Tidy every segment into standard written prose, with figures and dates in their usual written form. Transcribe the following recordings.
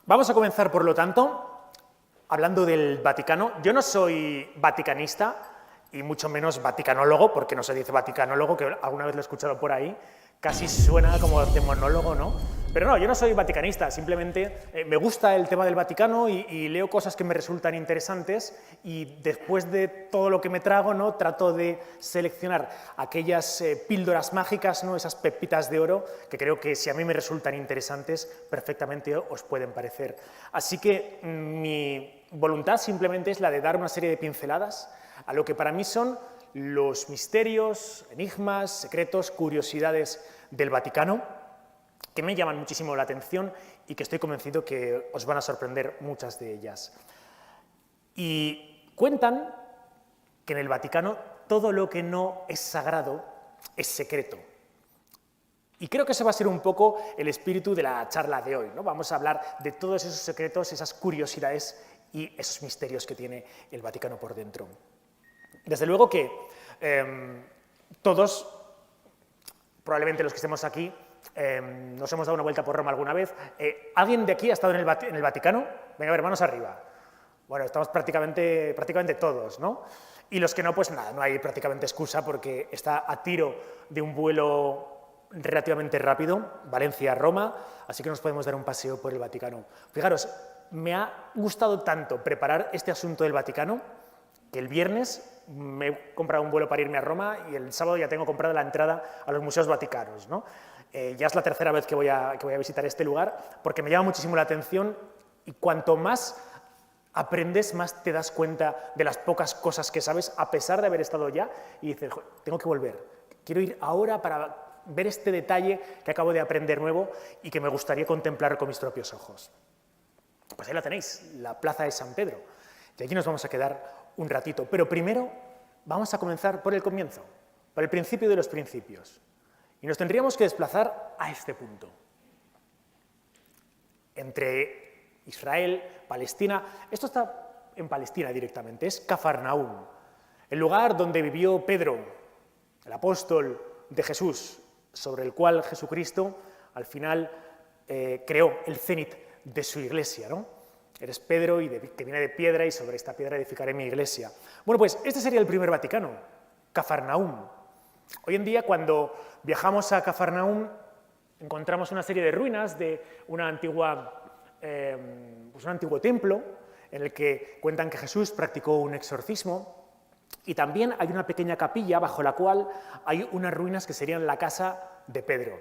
Vamos a comenzar, por lo tanto, hablando del Vaticano. Yo no soy vaticanista y mucho menos vaticanólogo, porque no se dice vaticanólogo, que alguna vez lo he escuchado por ahí, casi suena como de monólogo, ¿no? Pero no, yo no soy vaticanista, simplemente me gusta el tema del Vaticano y leo cosas que me resultan interesantes y después de todo lo que me trago, ¿no?, trato de seleccionar aquellas píldoras mágicas, ¿no?, esas pepitas de oro que creo que si a mí me resultan interesantes, perfectamente os pueden parecer. Así que mi voluntad simplemente es la de dar una serie de pinceladas a lo que para mí son los misterios, enigmas, secretos, curiosidades del Vaticano, que me llaman muchísimo la atención y que estoy convencido que os van a sorprender muchas de ellas. Y cuentan que en el Vaticano todo lo que no es sagrado es secreto. Y creo que ese va a ser un poco el espíritu de la charla de hoy, ¿no? Vamos a hablar de todos esos secretos, esas curiosidades y esos misterios que tiene el Vaticano por dentro. Desde luego que todos, probablemente los que estemos aquí, nos hemos dado una vuelta por Roma alguna vez. ¿Alguien de aquí ha estado en el Vaticano? Venga, a ver, manos arriba. Bueno, estamos prácticamente todos, ¿no? Y los que no, pues nada, no hay prácticamente excusa porque está a tiro de un vuelo relativamente rápido, Valencia-Roma, así que nos podemos dar un paseo por el Vaticano. Fijaros, me ha gustado tanto preparar este asunto del Vaticano que el viernes me he comprado un vuelo para irme a Roma y el sábado ya tengo comprada la entrada a los museos vaticanos, ¿no? Ya es la tercera vez que voy a visitar este lugar porque me llama muchísimo la atención y cuanto más aprendes, más te das cuenta de las pocas cosas que sabes a pesar de haber estado ya y dices, tengo que volver, quiero ir ahora para ver este detalle que acabo de aprender nuevo y que me gustaría contemplar con mis propios ojos. Pues ahí la tenéis, la Plaza de San Pedro, y allí nos vamos a quedar un ratito, pero primero vamos a comenzar por el comienzo, por el principio de los principios. Y nos tendríamos que desplazar a este punto. Entre Israel, Palestina, esto está en Palestina directamente, es Cafarnaúm, el lugar donde vivió Pedro, el apóstol de Jesús, sobre el cual Jesucristo al final creó el cénit de su iglesia, ¿no? Eres Pedro y que viene de piedra y sobre esta piedra edificaré mi iglesia. Bueno, pues este sería el primer Vaticano, Cafarnaúm. Hoy en día, cuando viajamos a Cafarnaúm, encontramos una serie de ruinas de un antiguo templo en el que cuentan que Jesús practicó un exorcismo y también hay una pequeña capilla bajo la cual hay unas ruinas que serían la casa de Pedro.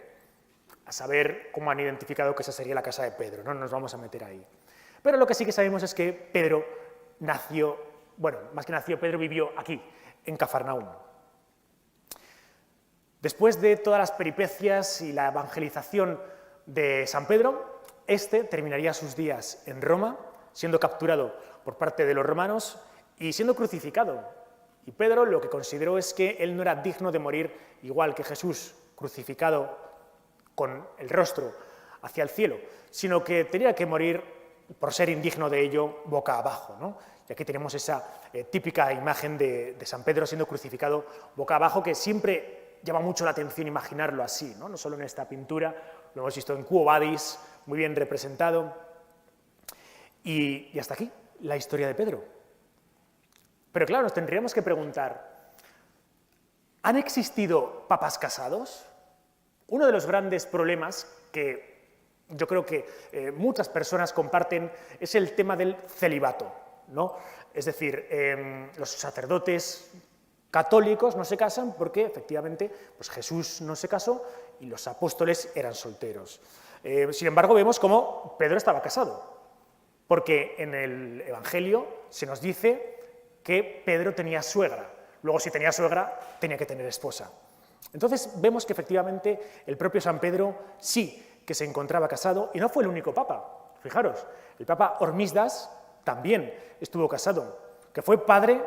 A saber cómo han identificado que esa sería la casa de Pedro, no nos vamos a meter ahí. Pero lo que sí que sabemos es que Pedro nació, bueno, más que nació, Pedro vivió aquí, en Cafarnaúm. Después de todas las peripecias y la evangelización de San Pedro, este terminaría sus días en Roma, siendo capturado por parte de los romanos y siendo crucificado. Y Pedro lo que consideró es que él no era digno de morir igual que Jesús, crucificado con el rostro hacia el cielo, sino que tenía que morir por ser indigno de ello, boca abajo, ¿no? Y aquí tenemos esa típica imagen de San Pedro siendo crucificado boca abajo, que siempre llama mucho la atención imaginarlo así, ¿no? No solo en esta pintura, lo hemos visto en Quo Vadis, muy bien representado. Y hasta aquí la historia de Pedro. Pero claro, nos tendríamos que preguntar, ¿han existido papas casados? Uno de los grandes problemas que yo creo que muchas personas comparten es el tema del celibato, ¿no? Es decir, los sacerdotes católicos no se casan porque efectivamente pues Jesús no se casó y los apóstoles eran solteros. Sin embargo, vemos cómo Pedro estaba casado, porque en el Evangelio se nos dice que Pedro tenía suegra. Luego, si tenía suegra, tenía que tener esposa. Entonces, vemos que efectivamente el propio San Pedro sí que se encontraba casado, y no fue el único papa. Fijaros, el papa Hormisdas también estuvo casado, que fue padre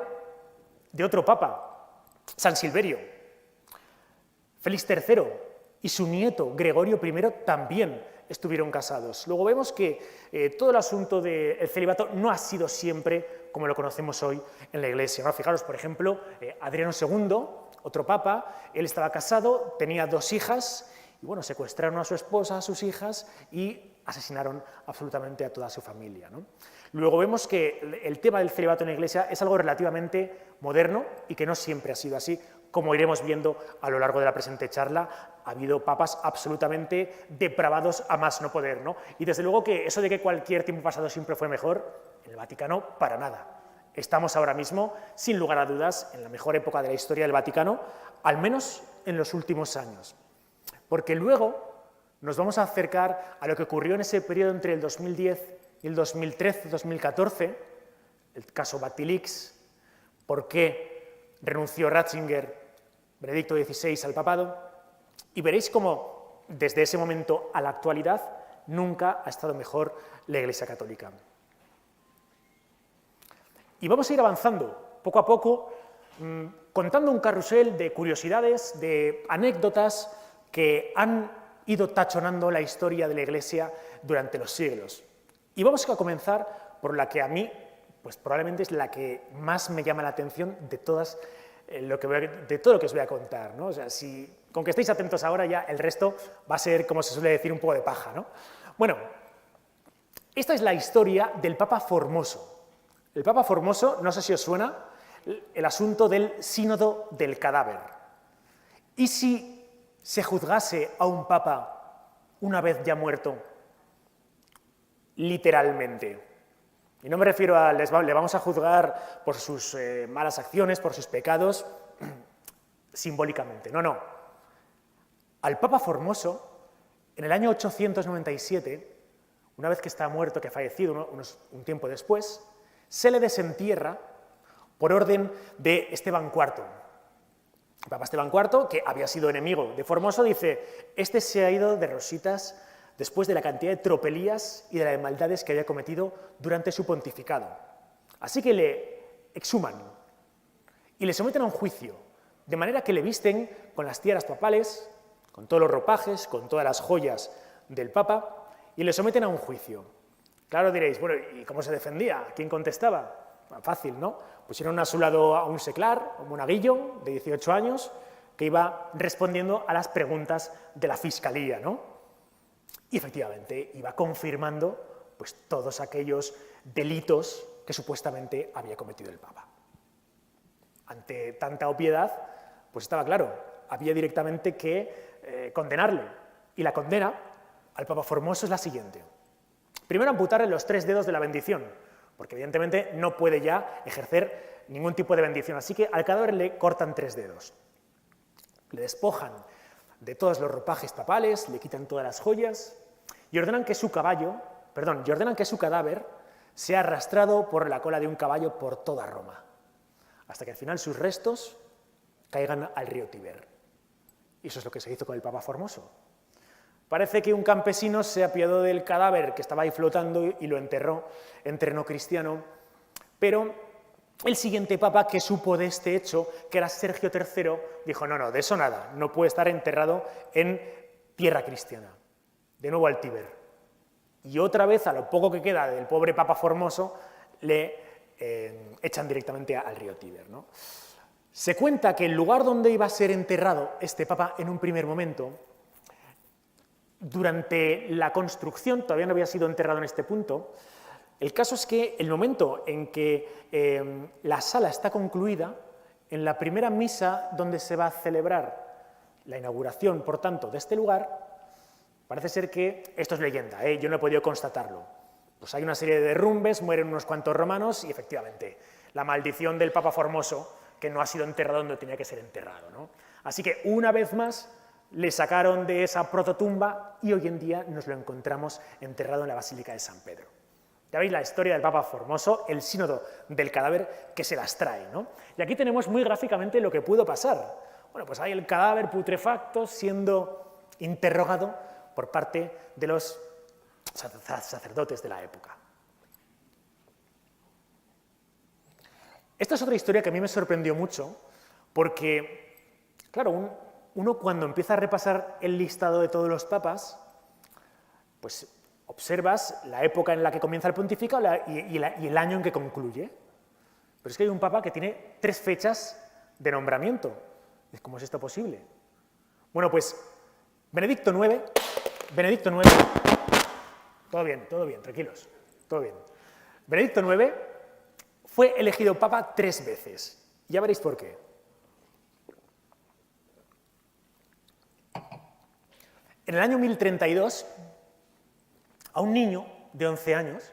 de otro papa, San Silverio. Félix III y su nieto Gregorio I también estuvieron casados. Luego vemos que todo el asunto del celibato no ha sido siempre como lo conocemos hoy en la Iglesia, ¿no? Fijaros, por ejemplo, Adriano II, otro papa, él estaba casado, tenía 2 hijas, y bueno, secuestraron a su esposa, a sus hijas, y asesinaron absolutamente a toda su familia, ¿no? Luego vemos que el tema del celibato en la Iglesia es algo relativamente moderno y que no siempre ha sido así. Como iremos viendo a lo largo de la presente charla, ha habido papas absolutamente depravados a más no poder, ¿no? Y desde luego que eso de que cualquier tiempo pasado siempre fue mejor, en el Vaticano, para nada. Estamos ahora mismo, sin lugar a dudas, en la mejor época de la historia del Vaticano, al menos en los últimos años. Porque luego nos vamos a acercar a lo que ocurrió en ese periodo entre el 2010 y el 2013-2014, el caso Batilix, por qué renunció Ratzinger, Benedicto XVI, al papado, y veréis cómo desde ese momento a la actualidad nunca ha estado mejor la Iglesia Católica. Y vamos a ir avanzando poco a poco, contando un carrusel de curiosidades, de anécdotas que han ido tachonando la historia de la Iglesia durante los siglos. Y vamos a comenzar por la que a mí, pues probablemente es la que más me llama la atención de todas de todo lo que os voy a contar, ¿no? O sea, con que estéis atentos ahora ya el resto va a ser, como se suele decir, un poco de paja, ¿no? Bueno, esta es la historia del Papa Formoso. El Papa Formoso, no sé si os suena, el asunto del sínodo del cadáver. ¿Y si se juzgase a un papa una vez ya muerto? Literalmente. Y no me refiero a le vamos a juzgar por sus malas acciones, por sus pecados, simbólicamente. No, no. Al Papa Formoso, en el año 897, una vez que está muerto, que ha fallecido un tiempo después, se le desentierra por orden de Esteban IV. El Papa Esteban IV, que había sido enemigo de Formoso, dice: este se ha ido de rositas después de la cantidad de tropelías y de las maldades que había cometido durante su pontificado. Así que le exhuman y le someten a un juicio, de manera que le visten con las tiaras papales, con todos los ropajes, con todas las joyas del Papa, y le someten a un juicio. Claro, diréis, bueno, ¿y cómo se defendía? ¿Quién contestaba? Fácil, ¿no? Pusieron a su lado a un seglar, un monaguillo de 18 años, que iba respondiendo a las preguntas de la fiscalía, ¿no? Y efectivamente iba confirmando pues, todos aquellos delitos que supuestamente había cometido el Papa. Ante tanta obviedad, pues estaba claro, había directamente que condenarle. Y la condena al Papa Formoso es la siguiente. Primero, amputarle los 3 dedos de la bendición, porque evidentemente no puede ya ejercer ningún tipo de bendición. Así que al cadáver le cortan 3 dedos. Le despojan de todos los ropajes papales, le quitan todas las joyas y ordenan que su cadáver sea arrastrado por la cola de un caballo por toda Roma, hasta que al final sus restos caigan al río Tíber. Y eso es lo que se hizo con el Papa Formoso. Parece que un campesino se apiadó del cadáver que estaba ahí flotando y lo enterró en terreno cristiano, pero el siguiente papa que supo de este hecho, que era Sergio III, dijo: no, no, de eso nada, no puede estar enterrado en tierra cristiana. De nuevo al Tíber. Y otra vez, a lo poco que queda del pobre Papa Formoso, le echan directamente al río Tíber, ¿no? Se cuenta que el lugar donde iba a ser enterrado este papa en un primer momento, durante la construcción, todavía no había sido enterrado en este punto. El caso es que el momento en que la sala está concluida, en la primera misa donde se va a celebrar la inauguración, por tanto, de este lugar, parece ser que, esto es leyenda, yo no he podido constatarlo, pues hay una serie de derrumbes, mueren unos cuantos romanos y efectivamente la maldición del Papa Formoso, que no ha sido enterrado donde tenía que ser enterrado, ¿no? Así que una vez más le sacaron de esa prototumba y hoy en día nos lo encontramos enterrado en la Basílica de San Pedro. Ya veis la historia del Papa Formoso, el sínodo del cadáver que se las trae, ¿no? Y aquí tenemos muy gráficamente lo que pudo pasar. Bueno, pues hay el cadáver putrefacto siendo interrogado por parte de los sacerdotes de la época. Esta es otra historia que a mí me sorprendió mucho porque, claro, uno cuando empieza a repasar el listado de todos los papas, pues observas la época en la que comienza el pontificado y el año en que concluye. Pero es que hay un papa que tiene 3 fechas de nombramiento. ¿Cómo es esto posible? Bueno, pues Benedicto IX todo bien, tranquilos, todo bien. Benedicto IX fue elegido papa 3 veces. Ya veréis por qué. En el año 1032, a un niño de 11 años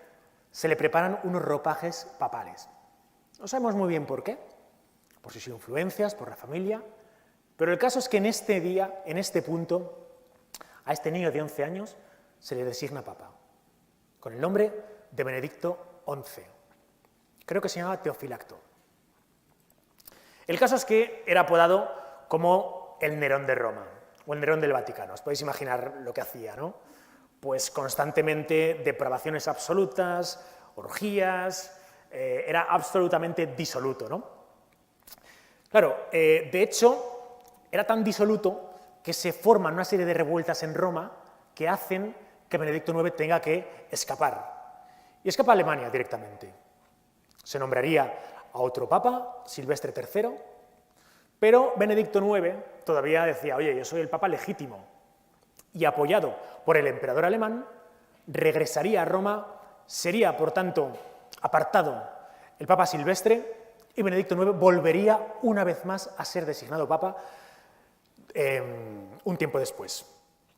se le preparan unos ropajes papales. No sabemos muy bien por qué, por sus influencias, por la familia, pero el caso es que en este día, en este punto, a este niño de 11 años se le designa papa, con el nombre de Benedicto XI. Creo que se llamaba Teofilacto. El caso es que era apodado como el Nerón de Roma, o el Nerón del Vaticano. Os podéis imaginar lo que hacía, ¿no? Pues constantemente depravaciones absolutas, orgías, era absolutamente disoluto, ¿no? Claro, de hecho, era tan disoluto que se forman una serie de revueltas en Roma que hacen que Benedicto IX tenga que escapar. Y escapa a Alemania directamente. Se nombraría a otro papa, Silvestre III, pero Benedicto IX todavía decía, oye, yo soy el papa legítimo, y apoyado por el emperador alemán, regresaría a Roma, sería, por tanto, apartado el papa Silvestre, y Benedicto IX volvería una vez más a ser designado papa un tiempo después,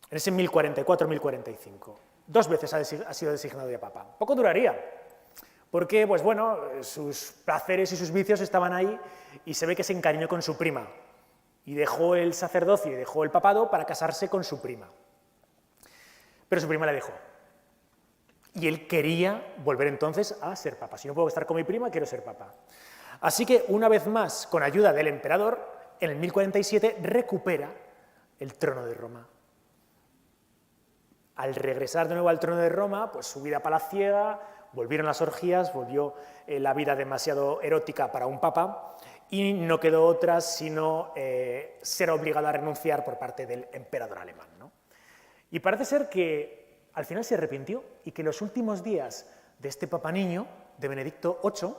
en ese 1044-1045. 2 veces ha sido designado ya papa. Poco duraría, porque, pues bueno, sus placeres y sus vicios estaban ahí y se ve que se encariñó con su prima y dejó el sacerdocio y dejó el papado para casarse con su prima. Pero su prima le dejó. Y él quería volver entonces a ser papa. Si no puedo estar con mi prima, quiero ser papa. Así que, una vez más, con ayuda del emperador, en el 1047 recupera el trono de Roma. Al regresar de nuevo al trono de Roma, pues su vida palaciega, volvieron las orgías, volvió la vida demasiado erótica para un papa y no quedó otra sino ser obligado a renunciar por parte del emperador alemán, ¿no? Y parece ser que al final se arrepintió y que los últimos días de este papa niño, de Benedicto VIII,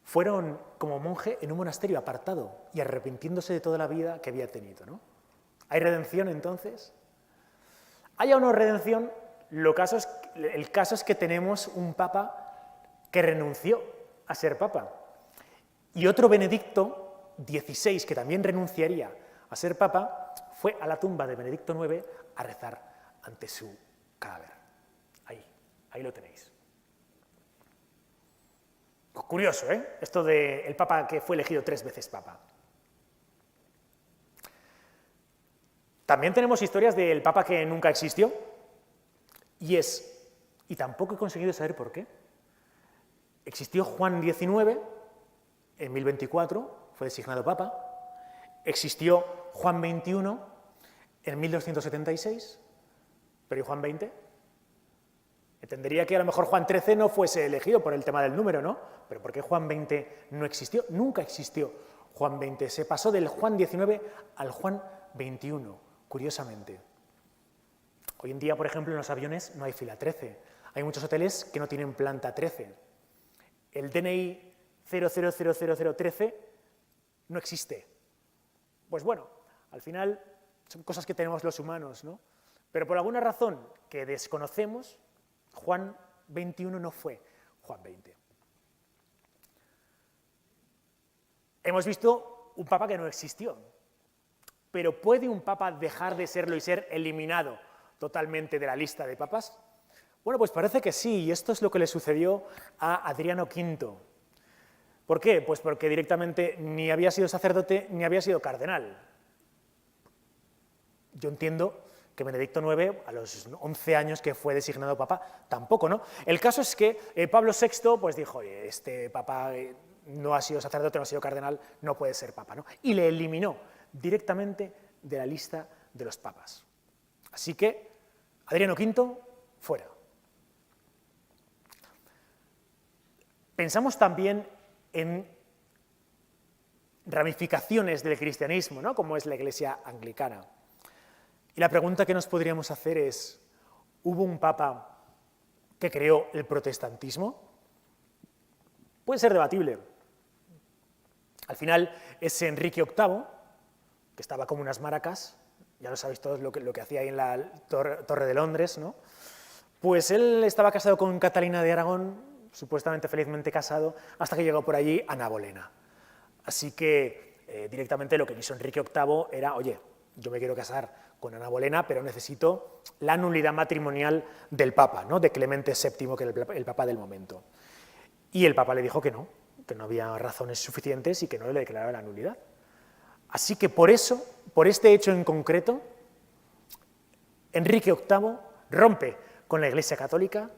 fueron como monje en un monasterio apartado y arrepintiéndose de toda la vida que había tenido, ¿no? ¿Hay redención entonces? ¿Haya o no redención? El caso es que tenemos un papa que renunció a ser papa y otro Benedicto XVI que también renunciaría a ser papa fue a la tumba de Benedicto IX a rezar ante su cadáver. Ahí lo tenéis. Curioso, ¿eh? Esto del papa que fue elegido 3 veces papa. También tenemos historias del papa que nunca existió y tampoco he conseguido saber por qué. Existió Juan XIX en 1024, fue designado papa. Existió Juan XXI en 1276, pero ¿y Juan XX? Entendería que a lo mejor Juan XIII no fuese elegido por el tema del número, ¿no? Pero ¿por qué Juan XX no existió? Nunca existió Juan XX. Se pasó del Juan XIX al Juan XXI, curiosamente. Hoy en día, por ejemplo, en los aviones no hay fila 13. Hay muchos hoteles que no tienen planta 13. El DNI 000013 no existe. Pues bueno, al final son cosas que tenemos los humanos, ¿no? Pero por alguna razón que desconocemos, Juan XXI no fue Juan XX. Hemos visto un papa que no existió, pero ¿puede un papa dejar de serlo y ser eliminado totalmente de la lista de papas? Bueno, pues parece que sí, y esto es lo que le sucedió a Adriano V. ¿Por qué? Pues porque directamente ni había sido sacerdote ni había sido cardenal. Yo entiendo que Benedicto IX, a los 11 años que fue designado papa, tampoco, ¿no? El caso es que Pablo VI pues dijo, oye, este papa no ha sido sacerdote, no ha sido cardenal, no puede ser papa, ¿no? Y le eliminó directamente de la lista de los papas. Así que, Adriano V, fuera. Pensamos también en ramificaciones del cristianismo, ¿no? Como es la Iglesia anglicana. Y la pregunta que nos podríamos hacer es, ¿hubo un papa que creó el protestantismo? Puede ser debatible. Al final es Enrique VIII, que estaba como unas maracas, ya lo sabéis todos lo que hacía ahí en la Torre de Londres, ¿no? Pues él estaba casado con Catalina de Aragón, supuestamente felizmente casado, hasta que llegó por allí Ana Bolena. Así que directamente lo que quiso Enrique VIII era, oye, yo me quiero casar con Ana Bolena, pero necesito la nulidad matrimonial del Papa, ¿no? De Clemente VII, que era el Papa del momento. Y el Papa le dijo que no había razones suficientes y que no le declaraba la nulidad. Así que por eso, por este hecho en concreto, Enrique VIII rompe con la Iglesia Católica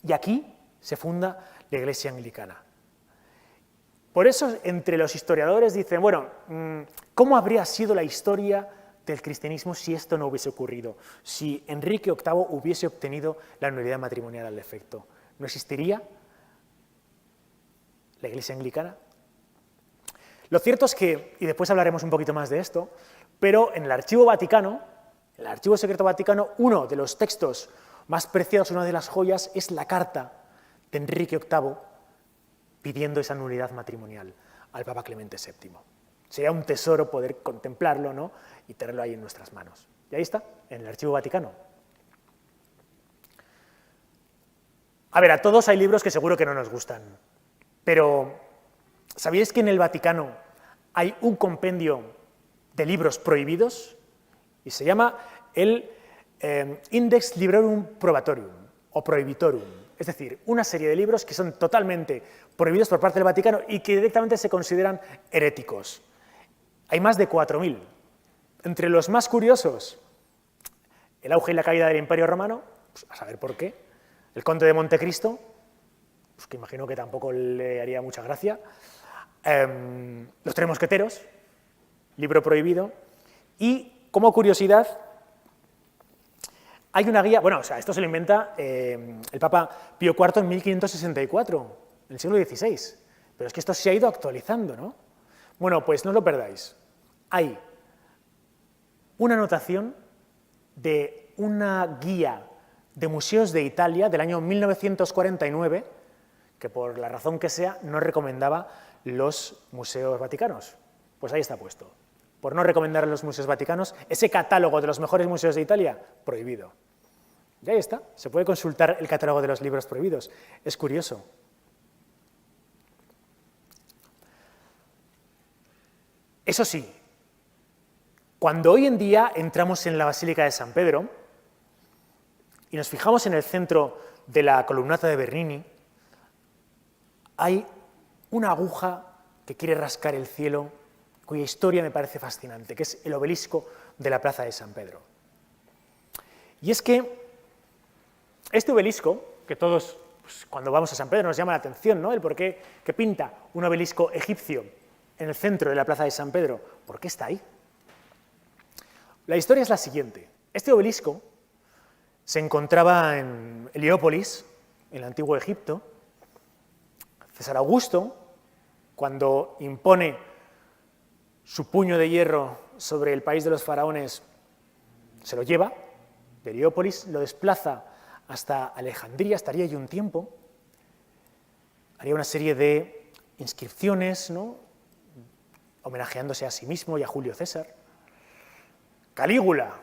y aquí se funda la Iglesia Anglicana. Por eso, entre los historiadores dicen, bueno, ¿cómo habría sido la historia del cristianismo si esto no hubiese ocurrido? Si Enrique VIII hubiese obtenido la nulidad matrimonial al efecto, ¿no existiría la Iglesia Anglicana? Lo cierto es que, y después hablaremos un poquito más de esto, pero en el Archivo Vaticano, el Archivo Secreto Vaticano, uno de los textos más preciados, una de las joyas, es la carta de Enrique VIII pidiendo esa nulidad matrimonial al Papa Clemente VII. Sería un tesoro poder contemplarlo, ¿no? Y tenerlo ahí en nuestras manos. Y ahí está, en el Archivo Vaticano. A ver, a todos hay libros que seguro que no nos gustan, pero ¿sabíais que en el Vaticano hay un compendio de libros prohibidos? Y se llama el Index Librorum Probatorium o Prohibitorum, es decir, una serie de libros que son totalmente prohibidos por parte del Vaticano y que directamente se consideran heréticos. Hay más de 4.000. Entre los más curiosos, el auge y la caída del Imperio Romano, pues a saber por qué, el Conde de Montecristo, pues que imagino que tampoco le haría mucha gracia, Los Tres Mosqueteros, libro prohibido, y como curiosidad, hay una guía, bueno, o sea, esto se lo inventa el Papa Pío IV en 1564, en el siglo XVI, pero es que esto se ha ido actualizando, ¿no? Bueno, pues no os lo perdáis. Hay una anotación de una guía de museos de Italia del año 1949, que por la razón que sea no recomendaba los museos vaticanos. Pues ahí está puesto. Por no recomendar a los museos vaticanos, ese catálogo de los mejores museos de Italia, prohibido. Y ahí está, se puede consultar el catálogo de los libros prohibidos. Es curioso. Eso sí, cuando hoy en día entramos en la Basílica de San Pedro y nos fijamos en el centro de la columnata de Bernini, hay una aguja que quiere rascar el cielo, cuya historia me parece fascinante, que es el obelisco de la Plaza de San Pedro. Y es que este obelisco, que todos pues, cuando vamos a San Pedro nos llama la atención, ¿no? El por qué que pinta un obelisco egipcio en el centro de la Plaza de San Pedro, ¿por qué está ahí? La historia es la siguiente. Este obelisco se encontraba en Heliópolis, en el antiguo Egipto. César Augusto, cuando impone su puño de hierro sobre el país de los faraones, se lo lleva de Heliópolis, lo desplaza hasta Alejandría, estaría allí un tiempo, haría una serie de inscripciones, ¿no? Homenajeándose a sí mismo y a Julio César. Calígula,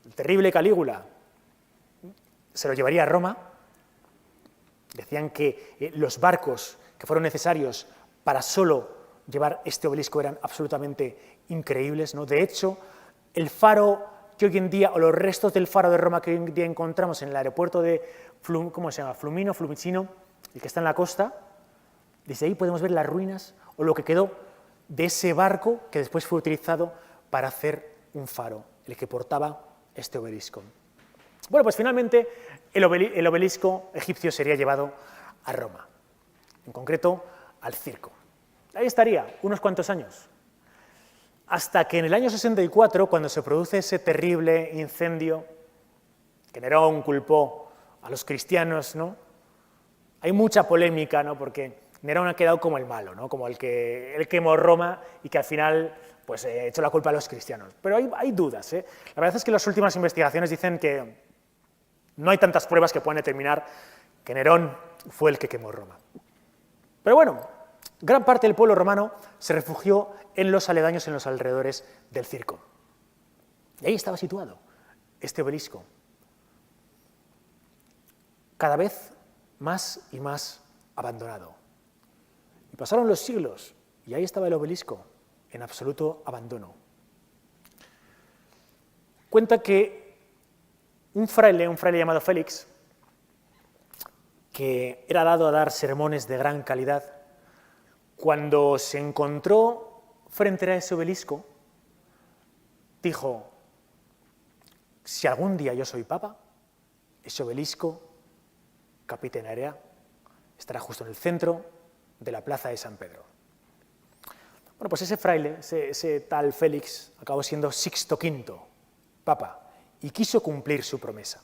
el terrible Calígula, se lo llevaría a Roma. Decían que los barcos que fueron necesarios para solo llevar este obelisco eran absolutamente increíbles, ¿no? De hecho, el faro que hoy en día, o los restos del faro de Roma que hoy en día encontramos en el aeropuerto de ¿cómo se llama? Fiumicino, el que está en la costa, desde ahí podemos ver las ruinas o lo que quedó de ese barco que después fue utilizado para hacer un faro, el que portaba este obelisco. Bueno, pues finalmente el obelisco egipcio sería llevado a Roma, en concreto al circo. Ahí estaría, unos cuantos años, hasta que en el año 64, cuando se produce ese terrible incendio que Nerón culpó a los cristianos, ¿no? Hay mucha polémica, ¿no? Porque Nerón ha quedado como el malo, ¿no? Como el que él quemó Roma y que al final pues, echó la culpa a los cristianos. Pero hay dudas, ¿eh? La verdad es que las últimas investigaciones dicen que no hay tantas pruebas que puedan determinar que Nerón fue el que quemó Roma. Pero bueno, gran parte del pueblo romano se refugió en los aledaños, en los alrededores del circo. Y ahí estaba situado este obelisco. cada vez más y más abandonado. Y pasaron los siglos y ahí estaba el obelisco, en absoluto abandono. Cuenta que un fraile llamado Félix, que era dado a dar sermones de gran calidad, cuando se encontró frente a ese obelisco, dijo: si algún día yo soy papa, ese obelisco capitenaria estará justo en el centro de la plaza de San Pedro. Bueno, pues ese fraile, ese tal Félix, acabó siendo Sixto V, papa, y quiso cumplir su promesa.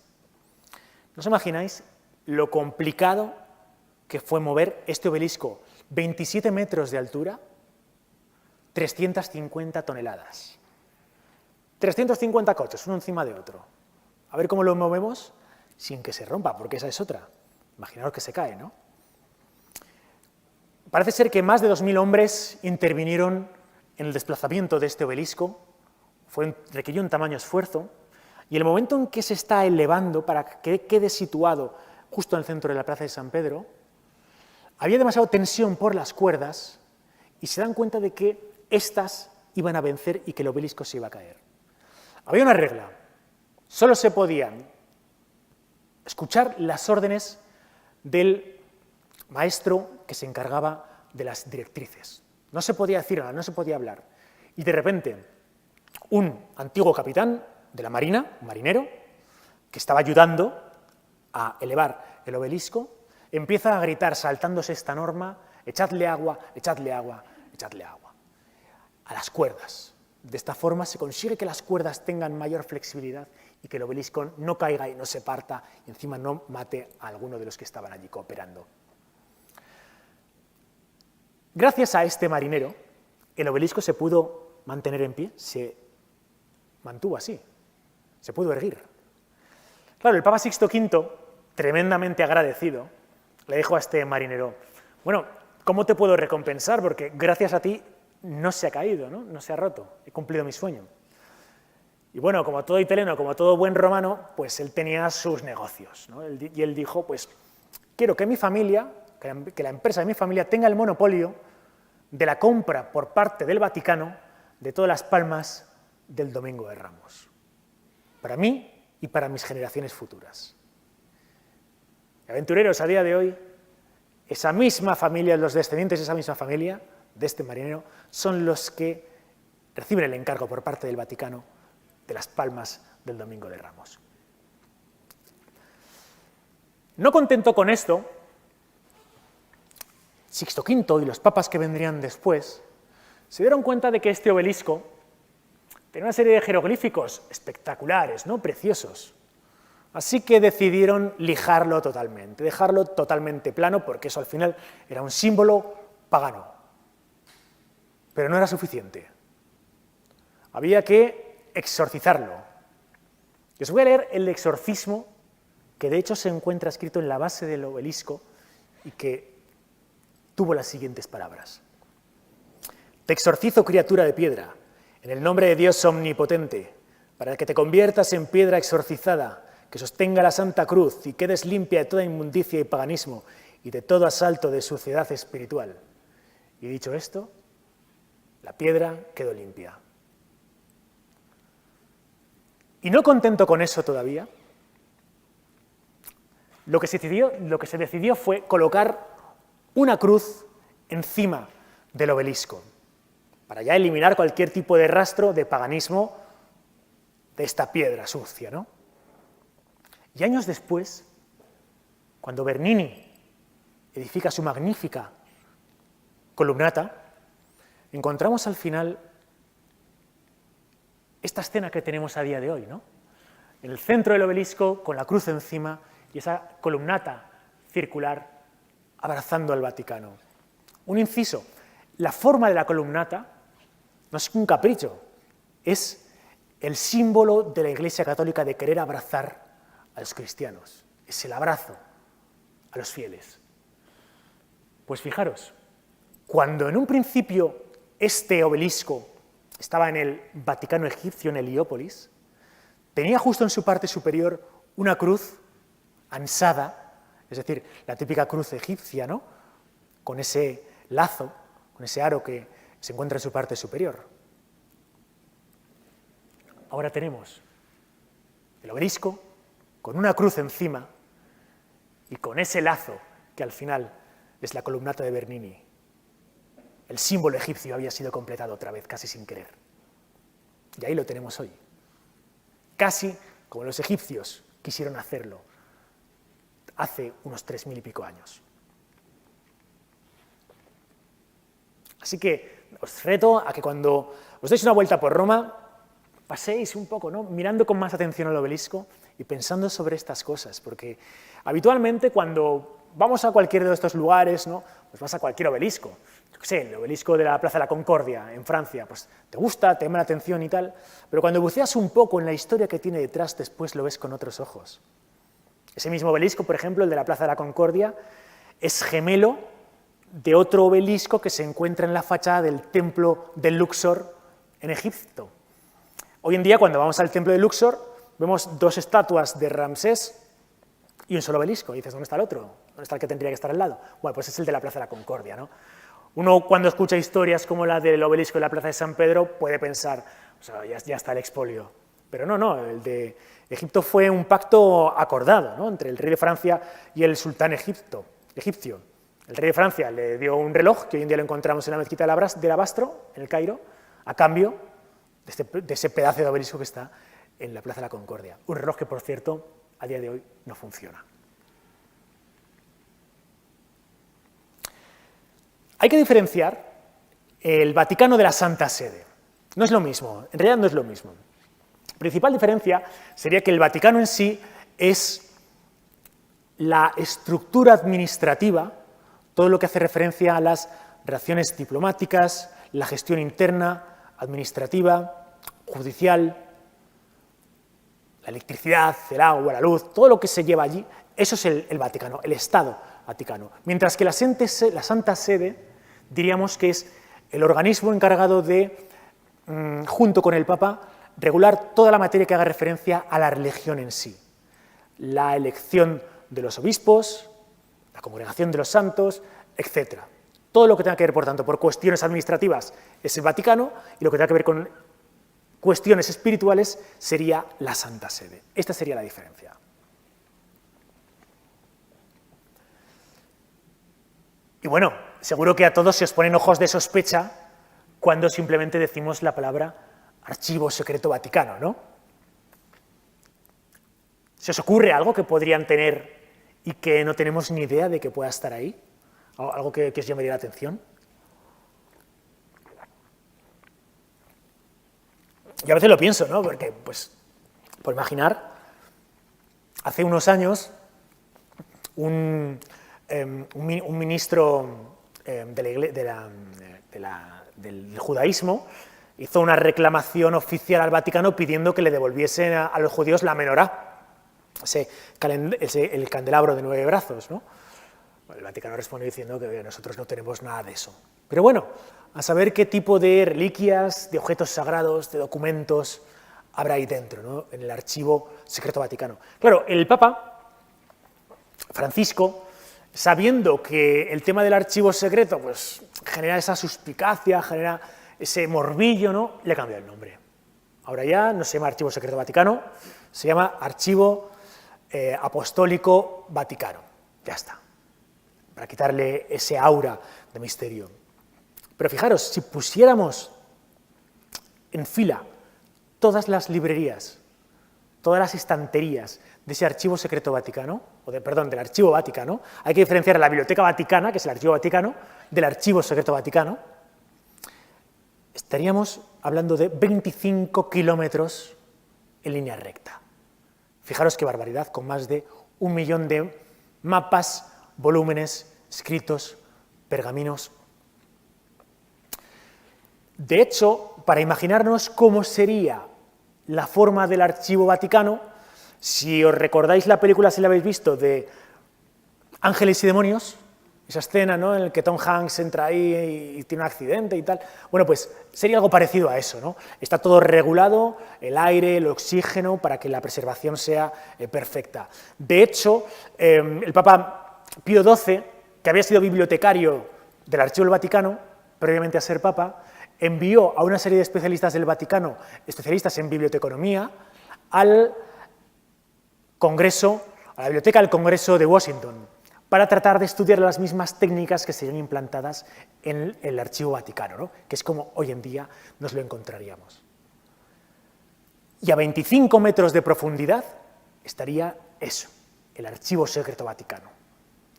¿No os imagináis lo complicado que fue mover este obelisco? 27 metros de altura, 350 toneladas. 350 coches, uno encima de otro. A ver cómo lo movemos sin que se rompa, porque esa es otra. Imaginaos que se cae, ¿no? Parece ser que más de 2.000 hombres intervinieron en el desplazamiento de este obelisco. Requirió un tamaño esfuerzo. Y el momento en que se está elevando para que quede situado justo en el centro de la plaza de San Pedro, había demasiada tensión por las cuerdas y se dan cuenta de que éstas iban a vencer y que el obelisco se iba a caer. Había una regla: solo se podían escuchar las órdenes del maestro que se encargaba de las directrices. No se podía decir nada, no se podía hablar. Y de repente, un antiguo capitán de la marina, un marinero, que estaba ayudando a elevar el obelisco, empieza a gritar, saltándose esta norma: echadle agua, echadle agua, echadle agua, a las cuerdas. De esta forma se consigue que las cuerdas tengan mayor flexibilidad y que el obelisco no caiga y no se parta y encima no mate a alguno de los que estaban allí cooperando. Gracias a este marinero, el obelisco se pudo mantener en pie, se mantuvo así, se pudo erguir. Claro, el Papa Sixto V, tremendamente agradecido, le dijo a este marinero: bueno, ¿cómo te puedo recompensar? Porque gracias a ti no se ha caído, ¿no? No se ha roto, he cumplido mi sueño. Y bueno, como todo italiano, como todo buen romano, pues él tenía sus negocios, ¿no? Y él dijo: pues quiero que mi familia, que la empresa de mi familia tenga el monopolio de la compra por parte del Vaticano de todas las palmas del Domingo de Ramos, para mí y para mis generaciones futuras. Aventureros, a día de hoy, esa misma familia, los descendientes de esa misma familia, de este marinero, son los que reciben el encargo por parte del Vaticano de las palmas del Domingo de Ramos. No contento con esto, Sixto V y los papas que vendrían después se dieron cuenta de que este obelisco tenía una serie de jeroglíficos espectaculares, ¿no? Preciosos. Así que decidieron lijarlo totalmente, dejarlo totalmente plano, porque eso al final era un símbolo pagano. Pero no era suficiente. Había que exorcizarlo. Y os voy a leer el exorcismo, que de hecho se encuentra escrito en la base del obelisco y que tuvo las siguientes palabras: te exorcizo, criatura de piedra, en el nombre de Dios omnipotente, para que te conviertas en piedra exorcizada, que sostenga la Santa Cruz y quedes limpia de toda inmundicia y paganismo y de todo asalto de suciedad espiritual. Y dicho esto, la piedra quedó limpia. Y no contento con eso todavía, lo que se decidió fue colocar una cruz encima del obelisco, para ya eliminar cualquier tipo de rastro de paganismo de esta piedra sucia, ¿no? Y años después, cuando Bernini edifica su magnífica columnata, encontramos al final esta escena que tenemos a día de hoy, ¿no? En el centro del obelisco, con la cruz encima y esa columnata circular abrazando al Vaticano. Un inciso: la forma de la columnata no es un capricho, es el símbolo de la Iglesia Católica de querer abrazar a los cristianos, es el abrazo a los fieles. Pues fijaros, cuando en un principio este obelisco estaba en el Vaticano egipcio, en Heliópolis, tenía justo en su parte superior una cruz ansada es decir, la típica cruz egipcia, ¿no? Con ese lazo, con ese aro que se encuentra en su parte superior. Ahora tenemos el obelisco con una cruz encima y con ese lazo que al final es la columnata de Bernini. El símbolo egipcio había sido completado otra vez, casi sin querer. Y ahí lo tenemos hoy. Casi como los egipcios quisieron hacerlo hace unos 3000 y pico años. Así que os reto a que cuando os deis una vuelta por Roma, paséis un poco, ¿no? Mirando con más atención al obelisco y pensando sobre estas cosas, porque habitualmente cuando vamos a cualquier de estos lugares, ¿no? Pues vas a cualquier obelisco. Yo qué sé, el obelisco de la Plaza de la Concordia, en Francia, pues te gusta, te llama la atención y tal, pero cuando buceas un poco en la historia que tiene detrás, después lo ves con otros ojos. Ese mismo obelisco, por ejemplo, el de la Plaza de la Concordia, es gemelo de otro obelisco que se encuentra en la fachada del templo de Luxor en Egipto. Hoy en día, cuando vamos al templo de Luxor, vemos dos estatuas de Ramsés y un solo obelisco. Y dices, ¿dónde está el otro? ¿Dónde está el que tendría que estar al lado? Bueno, pues es el de la Plaza de la Concordia, ¿no? Uno, cuando escucha historias como la del obelisco de la Plaza de San Pedro, puede pensar, o sea, ya está el expolio. Pero no, el de Egipto fue un pacto acordado, ¿no? Entre el rey de Francia y el sultán egipcio. El rey de Francia le dio un reloj, que hoy en día lo encontramos en la mezquita del Abastro, en el Cairo, a cambio de ese pedazo de obelisco que está en la Plaza de la Concordia. Un reloj que, por cierto, a día de hoy no funciona. Hay que diferenciar el Vaticano de la Santa Sede. No es lo mismo, en realidad no es lo mismo. La principal diferencia sería que el Vaticano en sí es la estructura administrativa, todo lo que hace referencia a las relaciones diplomáticas, la gestión interna, administrativa, judicial, la electricidad, el agua, la luz, todo lo que se lleva allí, eso es el Vaticano, el Estado Vaticano. Mientras que la Santa Sede, diríamos que es el organismo encargado de, junto con el Papa, regular toda la materia que haga referencia a la religión en sí. La elección de los obispos, la congregación de los santos, etc. Todo lo que tenga que ver, por tanto, por cuestiones administrativas es el Vaticano, y lo que tenga que ver con cuestiones espirituales sería la Santa Sede. Esta sería la diferencia. Y bueno, seguro que a todos se os ponen ojos de sospecha cuando simplemente decimos la palabra Archivo Secreto Vaticano, ¿no? ¿Se os ocurre algo que podrían tener y que no tenemos ni idea de que pueda estar ahí? ¿Algo que os llamaría la atención? Y a veces lo pienso, ¿no? Porque, pues, por imaginar, hace unos años un ministro del judaísmo hizo una reclamación oficial al Vaticano pidiendo que le devolviesen a los judíos la menorá, el candelabro de 9 brazos, ¿no? El Vaticano respondió diciendo que nosotros no tenemos nada de eso. Pero bueno, a saber qué tipo de reliquias, de objetos sagrados, de documentos habrá ahí dentro, ¿no? En el Archivo Secreto Vaticano. Claro, el Papa Francisco, sabiendo que el tema del archivo secreto pues, genera esa suspicacia, genera ese morbillo, ¿no? Le cambió el nombre. Ahora ya no se llama Archivo Secreto Vaticano, se llama Archivo Apostólico Vaticano. Ya está. Para quitarle ese aura de misterio. Pero fijaros, si pusiéramos en fila todas las librerías, todas las estanterías de ese Archivo Secreto Vaticano, del Archivo Vaticano, hay que diferenciar la Biblioteca Vaticana, que es el Archivo Vaticano, del Archivo Secreto Vaticano, estaríamos hablando de 25 kilómetros en línea recta. Fijaros qué barbaridad, con más de 1 millón de mapas, volúmenes, escritos, pergaminos. De hecho, para imaginarnos cómo sería la forma del Archivo Vaticano, si os recordáis la película, si la habéis visto, de Ángeles y Demonios, esa escena, ¿no?, en la que Tom Hanks entra ahí y tiene un accidente y tal. Bueno, pues sería algo parecido a eso, ¿no? Está todo regulado, el aire, el oxígeno, para que la preservación sea perfecta. De hecho, el Papa Pío XII, que había sido bibliotecario del Archivo del Vaticano, previamente a ser Papa, envió a una serie de especialistas del Vaticano, especialistas en biblioteconomía, al Congreso, a la Biblioteca del Congreso de Washington, para tratar de estudiar las mismas técnicas que serían implantadas en el Archivo Vaticano, ¿no?, que es como hoy en día nos lo encontraríamos. Y a 25 metros de profundidad estaría eso, el Archivo Secreto Vaticano,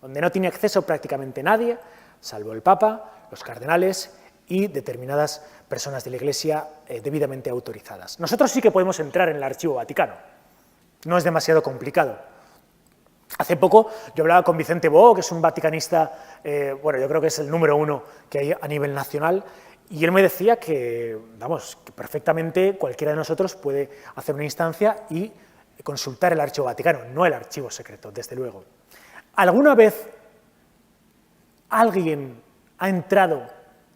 donde no tiene acceso prácticamente nadie, salvo el Papa, los cardenales y determinadas personas de la Iglesia debidamente autorizadas. Nosotros sí que podemos entrar en el Archivo Vaticano, no es demasiado complicado. Hace poco yo hablaba con Vicente Bo, que es un vaticanista, bueno, yo creo que es el número 1 que hay a nivel nacional, y él me decía que, vamos, que perfectamente cualquiera de nosotros puede hacer una instancia y consultar el Archivo Vaticano, no el Archivo Secreto, desde luego. ¿Alguna vez alguien ha entrado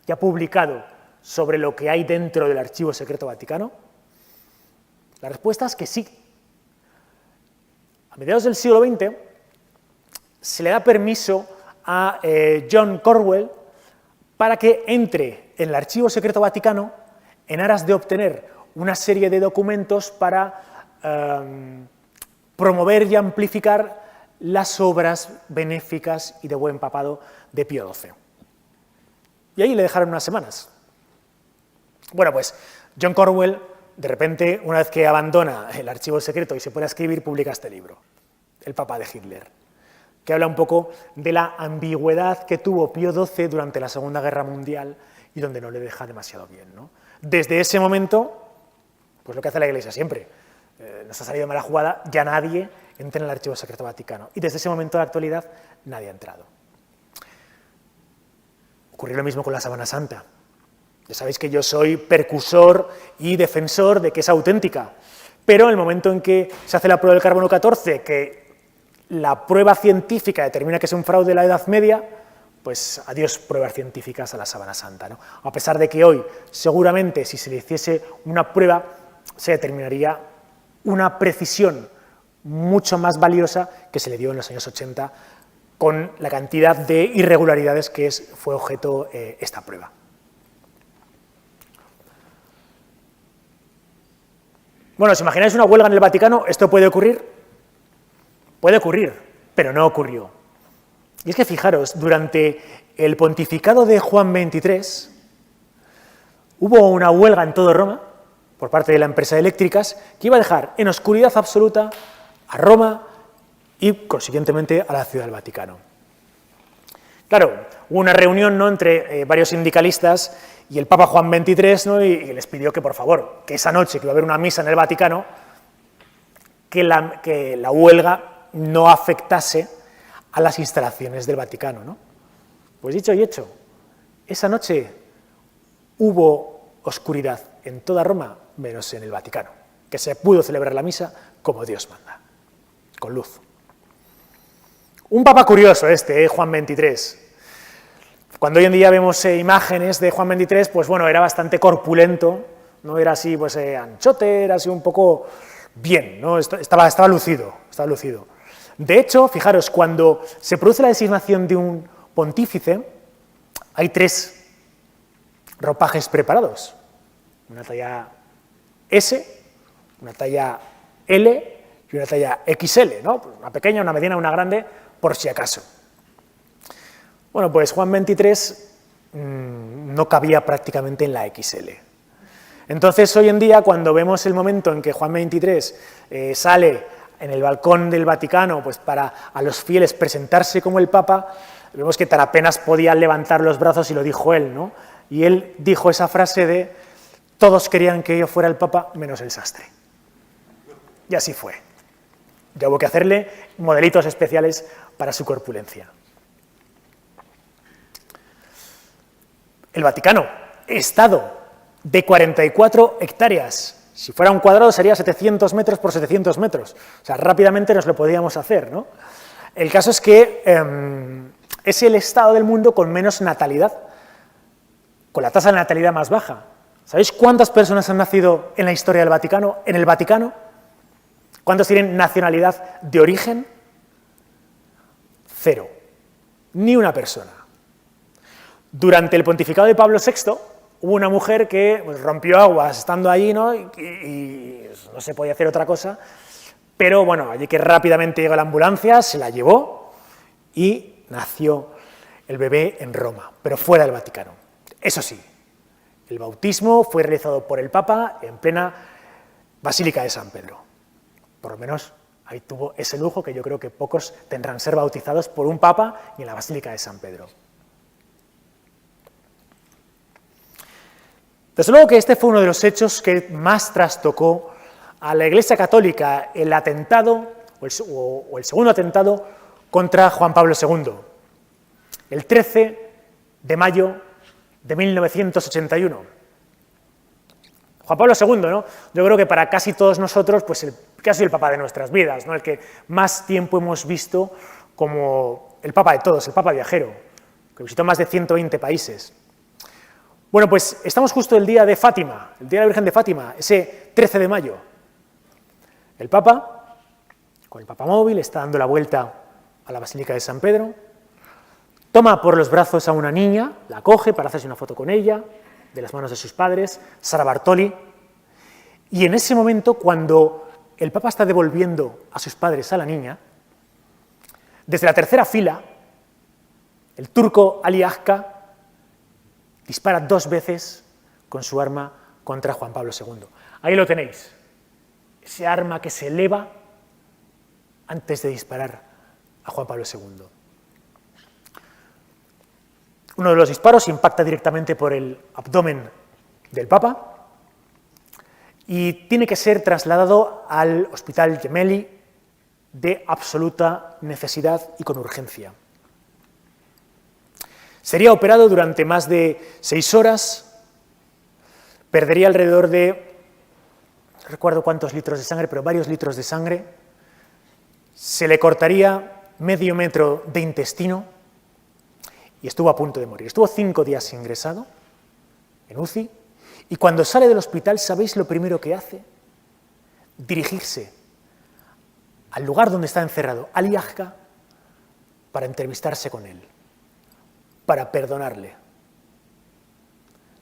y ha publicado sobre lo que hay dentro del Archivo Secreto Vaticano? La respuesta es que sí. A mediados del siglo XX se le da permiso a John Cornwell para que entre en el Archivo Secreto Vaticano en aras de obtener una serie de documentos para promover y amplificar las obras benéficas y de buen papado de Pío XII. Y ahí le dejaron unas semanas. Bueno, pues John Cornwell, de repente, una vez que abandona el Archivo Secreto y se pone a escribir, publica este libro, El Papa de Hitler, que habla un poco de la ambigüedad que tuvo Pío XII durante la Segunda Guerra Mundial y donde no le deja demasiado bien, ¿no? Desde ese momento, pues lo que hace la Iglesia siempre, nos ha salido mala jugada, ya nadie entra en el Archivo Secreto Vaticano. Y desde ese momento a la actualidad, nadie ha entrado. Ocurrió lo mismo con la Sábana Santa. Ya sabéis que yo soy percursor y defensor de que es auténtica, pero en el momento en que se hace la prueba del carbono 14, que la prueba científica determina que es un fraude de la Edad Media, pues adiós pruebas científicas a la Sábana Santa, ¿no? A pesar de que hoy, seguramente, si se le hiciese una prueba, se determinaría una precisión mucho más valiosa que se le dio en los años 80 con la cantidad de irregularidades que fue objeto esta prueba. Bueno, ¿os imagináis una huelga en el Vaticano? ¿Esto puede ocurrir? Puede ocurrir, pero no ocurrió. Y es que fijaros, durante el pontificado de Juan XXIII hubo una huelga en todo Roma por parte de la empresa de eléctricas que iba a dejar en oscuridad absoluta a Roma y, consiguientemente, a la Ciudad del Vaticano. Claro, hubo una reunión, ¿no?, entre varios sindicalistas y el Papa Juan XXIII, ¿no?, y les pidió que, por favor, que esa noche que iba a haber una misa en el Vaticano, que la huelga no afectase a las instalaciones del Vaticano, ¿no? Pues dicho y hecho, esa noche hubo oscuridad en toda Roma, menos en el Vaticano, que se pudo celebrar la misa como Dios manda, con luz. Un papa curioso Juan XXIII. Cuando hoy en día vemos imágenes de Juan XXIII, pues bueno, era bastante corpulento, no era así, pues anchote, era así un poco bien, ¿no? Estaba lucido, estaba lucido. De hecho, fijaros, cuando se produce la designación de un pontífice, hay 3 ropajes preparados, una talla S, una talla L y una talla XL, ¿no? Una pequeña, una mediana, una grande, por si acaso. Bueno, pues Juan XXIII no cabía prácticamente en la XL. Entonces, hoy en día, cuando vemos el momento en que Juan XXIII sale en el balcón del Vaticano, pues para a los fieles presentarse como el Papa, vemos que tan apenas podía levantar los brazos y lo dijo él, ¿no? Y él dijo esa frase de: todos querían que yo fuera el Papa, menos el sastre. Y así fue. Ya hubo que hacerle modelitos especiales para su corpulencia. El Vaticano, estado de 44 hectáreas. Si fuera un cuadrado sería 700 metros por 700 metros. O sea, rápidamente nos lo podíamos hacer, ¿no? El caso es que Es el estado del mundo con menos natalidad, con la tasa de natalidad más baja. ¿Sabéis cuántas personas han nacido en la historia del Vaticano, en el Vaticano? ¿Cuántos tienen nacionalidad de origen? 0. Ni una persona. Durante el pontificado de Pablo VI hubo una mujer que rompió aguas estando allí, ¿no? Y no se podía hacer otra cosa, pero bueno, allí que rápidamente llegó la ambulancia, se la llevó y nació el bebé en Roma, pero fuera del Vaticano. Eso sí, el bautismo fue realizado por el Papa en plena Basílica de San Pedro. Por lo menos ahí tuvo ese lujo que yo creo que pocos tendrán, ser bautizados por un Papa y en la Basílica de San Pedro. Desde luego que este fue uno de los hechos que más trastocó a la Iglesia Católica, el atentado, o el segundo atentado contra Juan Pablo II, el 13 de mayo de 1981. Juan Pablo II, ¿no? Yo creo que para casi todos nosotros, pues casi el Papa de nuestras vidas, ¿no? El que más tiempo hemos visto como el Papa de todos, el Papa viajero, que visitó más de 120 países. Bueno, pues estamos justo el día de Fátima, el día de la Virgen de Fátima, ese 13 de mayo. El Papa, con el papamóvil, está dando la vuelta a la Basílica de San Pedro, toma por los brazos a una niña, la coge para hacerse una foto con ella, de las manos de sus padres, Sara Bartoli, y en ese momento, cuando el Papa está devolviendo a sus padres a la niña, desde la tercera fila, el turco Ali Agca dispara 2 veces con su arma contra Juan Pablo II. Ahí lo tenéis, ese arma que se eleva antes de disparar a Juan Pablo II. Uno de los disparos impacta directamente por el abdomen del Papa y tiene que ser trasladado al Hospital Gemelli de absoluta necesidad y con urgencia. Sería operado durante más de 6 horas, perdería alrededor de, no recuerdo cuántos litros de sangre, pero varios litros de sangre, se le cortaría medio metro de intestino y estuvo a punto de morir. Estuvo 5 días ingresado en UCI y cuando sale del hospital, ¿sabéis lo primero que hace? Dirigirse al lugar donde está encerrado Ali Agca para entrevistarse con él, para perdonarle.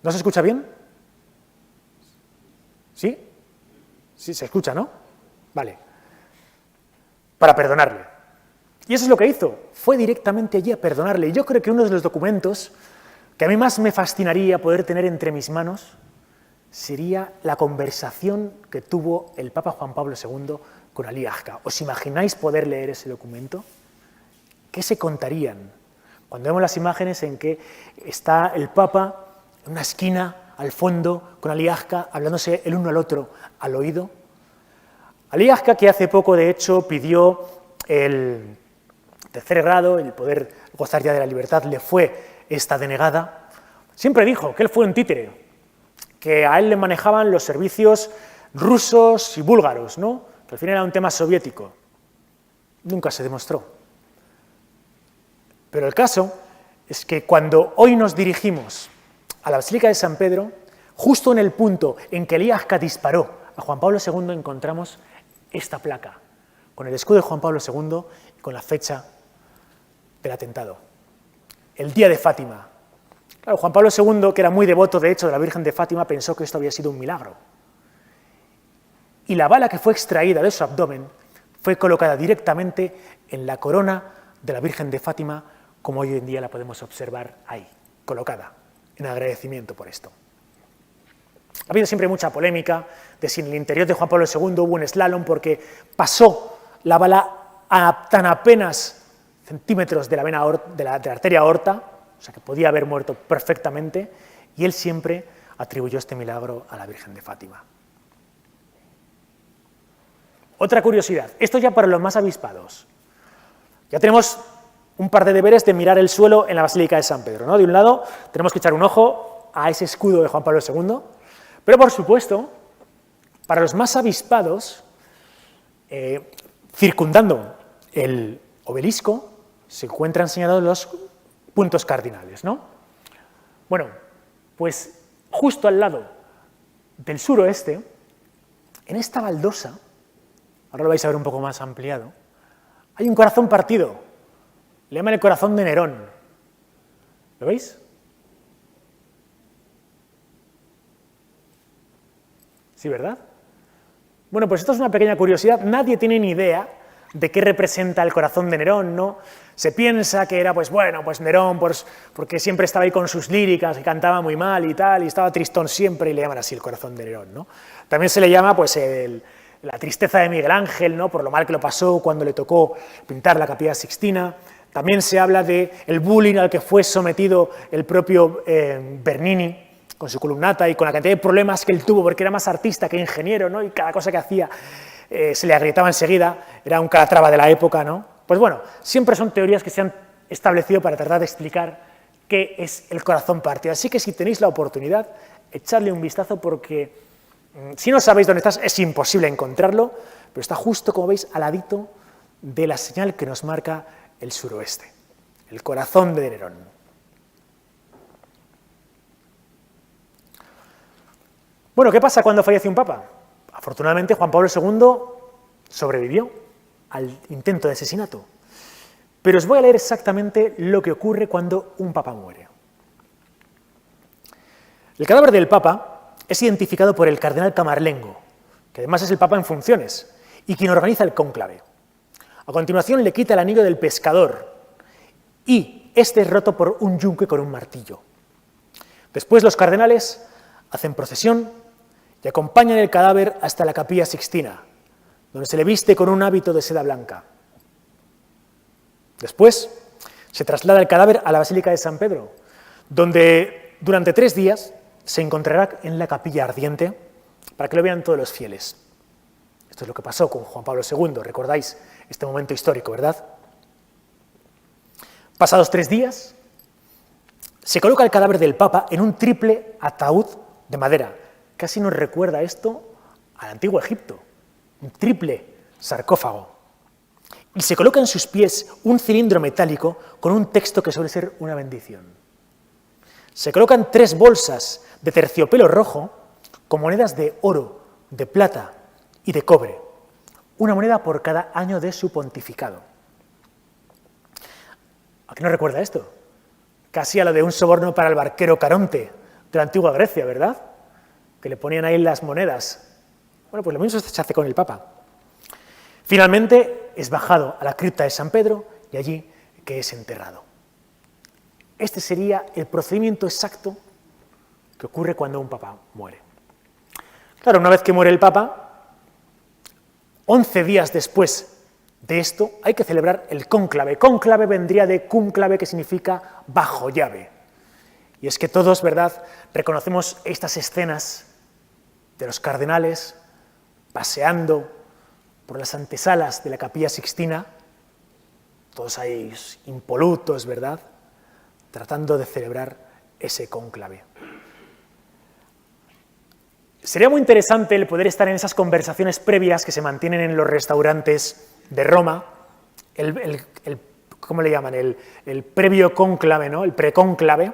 ¿No se escucha bien? ¿Sí? Sí, se escucha, ¿no? Vale. Para perdonarle. Y eso es lo que hizo, fue directamente allí a perdonarle. Y yo creo que uno de los documentos que a mí más me fascinaría poder tener entre mis manos sería la conversación que tuvo el Papa Juan Pablo II con Ali Agca. ¿Os imagináis poder leer ese documento? ¿Qué se contarían? Cuando vemos las imágenes en que está el Papa en una esquina, al fondo, con Ali Agca, hablándose el uno al otro al oído. Ali Agca, que hace poco, de hecho, pidió el tercer grado, el poder gozar ya de la libertad, le fue esta denegada, siempre dijo que él fue un títere, que a él le manejaban los servicios rusos y búlgaros, ¿no? Que al final era un tema soviético. Nunca se demostró. Pero el caso es que cuando hoy nos dirigimos a la Basílica de San Pedro, justo en el punto en que Ali Agca disparó a Juan Pablo II, encontramos esta placa, con el escudo de Juan Pablo II y con la fecha del atentado. El día de Fátima. Claro, Juan Pablo II, que era muy devoto, de hecho, de la Virgen de Fátima, pensó que esto había sido un milagro. Y la bala que fue extraída de su abdomen fue colocada directamente en la corona de la Virgen de Fátima, como hoy en día la podemos observar ahí, colocada, en agradecimiento por esto. Ha habido siempre mucha polémica de si en el interior de Juan Pablo II hubo un slalom porque pasó la bala a tan apenas centímetros de la vena de la arteria aorta, o sea que podía haber muerto perfectamente, y él siempre atribuyó este milagro a la Virgen de Fátima. Otra curiosidad, esto ya para los más avispados. Ya tenemos un par de deberes de mirar el suelo en la Basílica de San Pedro, ¿no? De un lado, tenemos que echar un ojo a ese escudo de Juan Pablo II, pero por supuesto, para los más avispados, circundando el obelisco, se encuentran señalados los puntos cardinales, ¿no? Bueno, pues justo al lado del suroeste, en esta baldosa, ahora lo vais a ver un poco más ampliado, hay un corazón partido, le llaman el corazón de Nerón. ¿Lo veis? ¿Sí, verdad? Bueno, pues esto es una pequeña curiosidad, nadie tiene ni idea de qué representa el corazón de Nerón, ¿no? Se piensa que era, pues bueno, pues Nerón, pues, porque siempre estaba ahí con sus líricas y cantaba muy mal y tal, y estaba tristón siempre, y le llaman así el corazón de Nerón, ¿no? También se le llama, pues, la tristeza de Miguel Ángel, ¿no? Por lo mal que lo pasó cuando le tocó pintar la Capilla Sixtina. También se habla del bullying al que fue sometido el propio Bernini, con su columnata y con la cantidad de problemas que él tuvo, porque era más artista que ingeniero, ¿no? Y cada cosa que hacía se le agrietaba enseguida, era un Calatrava de la época, ¿no? Pues bueno, siempre son teorías que se han establecido para tratar de explicar qué es el corazón partido. Así que si tenéis la oportunidad, echadle un vistazo porque si no sabéis dónde está, es imposible encontrarlo, pero está justo, como veis, al ladito de la señal que nos marca el suroeste, el corazón de Nerón. Bueno, ¿qué pasa cuando fallece un papa? Afortunadamente, Juan Pablo II sobrevivió al intento de asesinato. Pero os voy a leer exactamente lo que ocurre cuando un papa muere. El cadáver del papa es identificado por el cardenal Camarlengo, que además es el papa en funciones, y quien organiza el cónclave. A continuación le quita el anillo del pescador, y este es roto por un yunque con un martillo. Después los cardenales hacen procesión y acompañan el cadáver hasta la Capilla Sixtina, donde se le viste con un hábito de seda blanca. Después se traslada el cadáver a la Basílica de San Pedro, donde durante 3 días se encontrará en la capilla ardiente para que lo vean todos los fieles. Esto es lo que pasó con Juan Pablo II, recordáis este momento histórico, ¿verdad? Pasados 3 días, se coloca el cadáver del Papa en un triple ataúd de madera. Casi nos recuerda esto al antiguo Egipto, un triple sarcófago. Y se coloca en sus pies un cilindro metálico con un texto que suele ser una bendición. Se colocan 3 bolsas de terciopelo rojo con monedas de oro, de plata y de cobre, una moneda por cada año de su pontificado. ¿A qué nos recuerda esto? Casi a lo de un soborno para el barquero Caronte de la antigua Grecia, ¿verdad? Que le ponían ahí las monedas. Bueno, pues lo mismo se hace con el Papa. Finalmente es bajado a la cripta de San Pedro y allí que es enterrado. Este sería el procedimiento exacto que ocurre cuando un Papa muere. Claro, una vez que muere el Papa, 11 días después de esto hay que celebrar el cónclave. Cónclave vendría de cúnclave, que significa bajo llave. Y es que todos, ¿verdad?, reconocemos estas escenas de los cardenales paseando por las antesalas de la Capilla Sixtina, todos ahí impolutos, ¿verdad?, tratando de celebrar ese cónclave. Sería muy interesante el poder estar en esas conversaciones previas que se mantienen en los restaurantes de Roma, ¿cómo le llaman? El previo cónclave, ¿no?, el precónclave,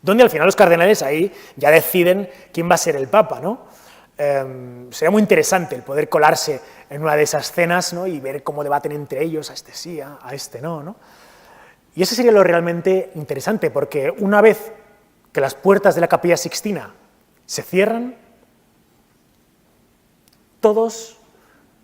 donde al final los cardenales ahí ya deciden quién va a ser el Papa, ¿no? Sería muy interesante el poder colarse en una de esas cenas, ¿no?, y ver cómo debaten entre ellos, a este sí, a este no, ¿no? Y eso sería lo realmente interesante, porque una vez que las puertas de la Capilla Sixtina se cierran, todos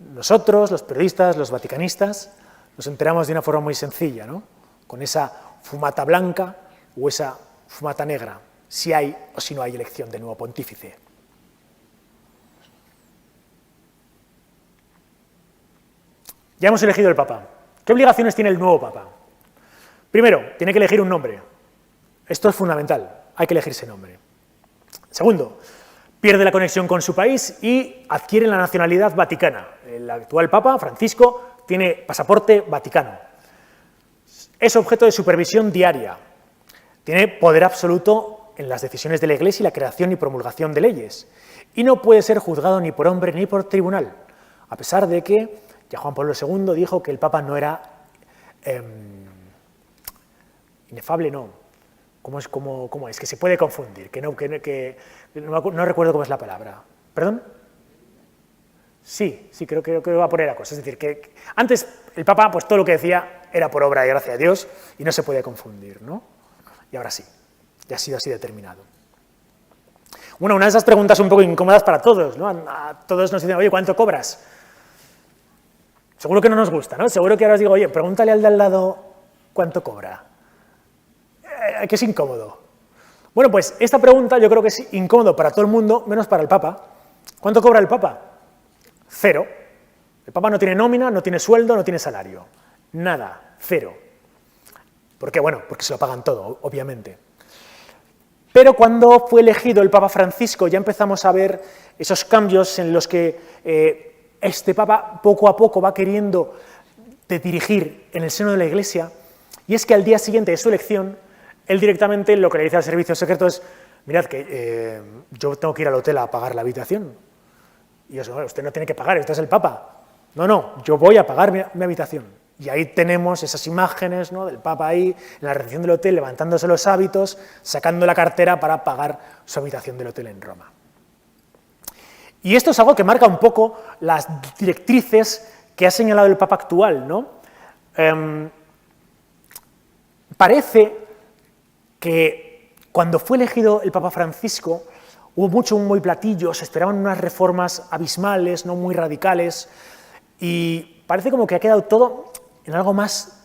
nosotros, los periodistas, los vaticanistas, nos enteramos de una forma muy sencilla, ¿no?, con esa fumata blanca o esa fumata negra, si hay o si no hay elección del nuevo pontífice. Ya hemos elegido el Papa. ¿Qué obligaciones tiene el nuevo Papa? Primero, tiene que elegir un nombre. Esto es fundamental, hay que elegir ese nombre. Segundo, pierde la conexión con su país y adquiere la nacionalidad vaticana. El actual Papa, Francisco, tiene pasaporte vaticano. Es objeto de supervisión diaria. Tiene poder absoluto en las decisiones de la Iglesia y la creación y promulgación de leyes. Y no puede ser juzgado ni por hombre ni por tribunal, a pesar de que ya Juan Pablo II dijo que el Papa no era Inefable no. ¿Cómo es? Que se puede confundir, que no recuerdo cómo es la palabra. ¿Perdón? Sí, creo que va por ahí la cosa. Es decir, que antes el Papa, pues todo lo que decía era por obra y gracia de Dios y no se puede confundir, ¿no? Y ahora sí, ya ha sido así determinado. Bueno, una de esas preguntas un poco incómodas para todos, ¿no? A todos nos dicen, oye, ¿cuánto cobras? Seguro que no nos gusta, ¿no? Seguro que ahora os digo, oye, pregúntale al de al lado cuánto cobra. Que es incómodo. Bueno, pues esta pregunta yo creo que es incómodo para todo el mundo, menos para el Papa. ¿Cuánto cobra el Papa? 0. El Papa no tiene nómina, no tiene sueldo, no tiene salario. Nada, 0. ¿Por qué? Bueno, porque se lo pagan todo, obviamente. Pero cuando fue elegido el Papa Francisco ya empezamos a ver esos cambios en los que este Papa poco a poco va queriendo dirigir en el seno de la Iglesia, y es que al día siguiente de su elección, él directamente lo que le dice al servicio secreto es, mirad que yo tengo que ir al hotel a pagar la habitación. Y eso, usted no tiene que pagar, usted es el Papa. No, yo voy a pagar mi habitación. Y ahí tenemos esas imágenes, ¿no?, del Papa ahí, en la recepción del hotel, levantándose los hábitos, sacando la cartera para pagar su habitación del hotel en Roma. Y esto es algo que marca un poco las directrices que ha señalado el Papa actual, ¿no? Parece que cuando fue elegido el Papa Francisco hubo mucho humo y platillo, se esperaban unas reformas abismales, no muy radicales, y parece como que ha quedado todo en algo más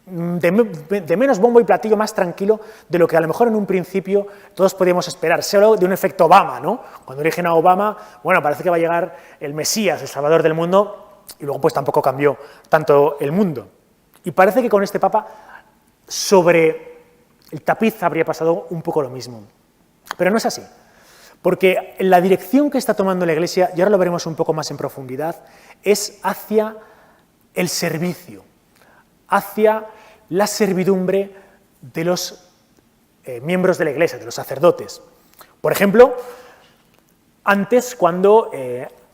de menos bombo y platillo, más tranquilo de lo que a lo mejor en un principio todos podíamos esperar. Se habló de un efecto Obama, ¿no? Cuando eligen a Obama, bueno, parece que va a llegar el Mesías, el Salvador del mundo, y luego pues tampoco cambió tanto el mundo. Y parece que con este Papa sobre el tapiz habría pasado un poco lo mismo. Pero no es así, porque la dirección que está tomando la Iglesia, y ahora lo veremos un poco más en profundidad, es hacia el servicio, hacia la servidumbre de los miembros de la Iglesia, de los sacerdotes. Por ejemplo, antes cuando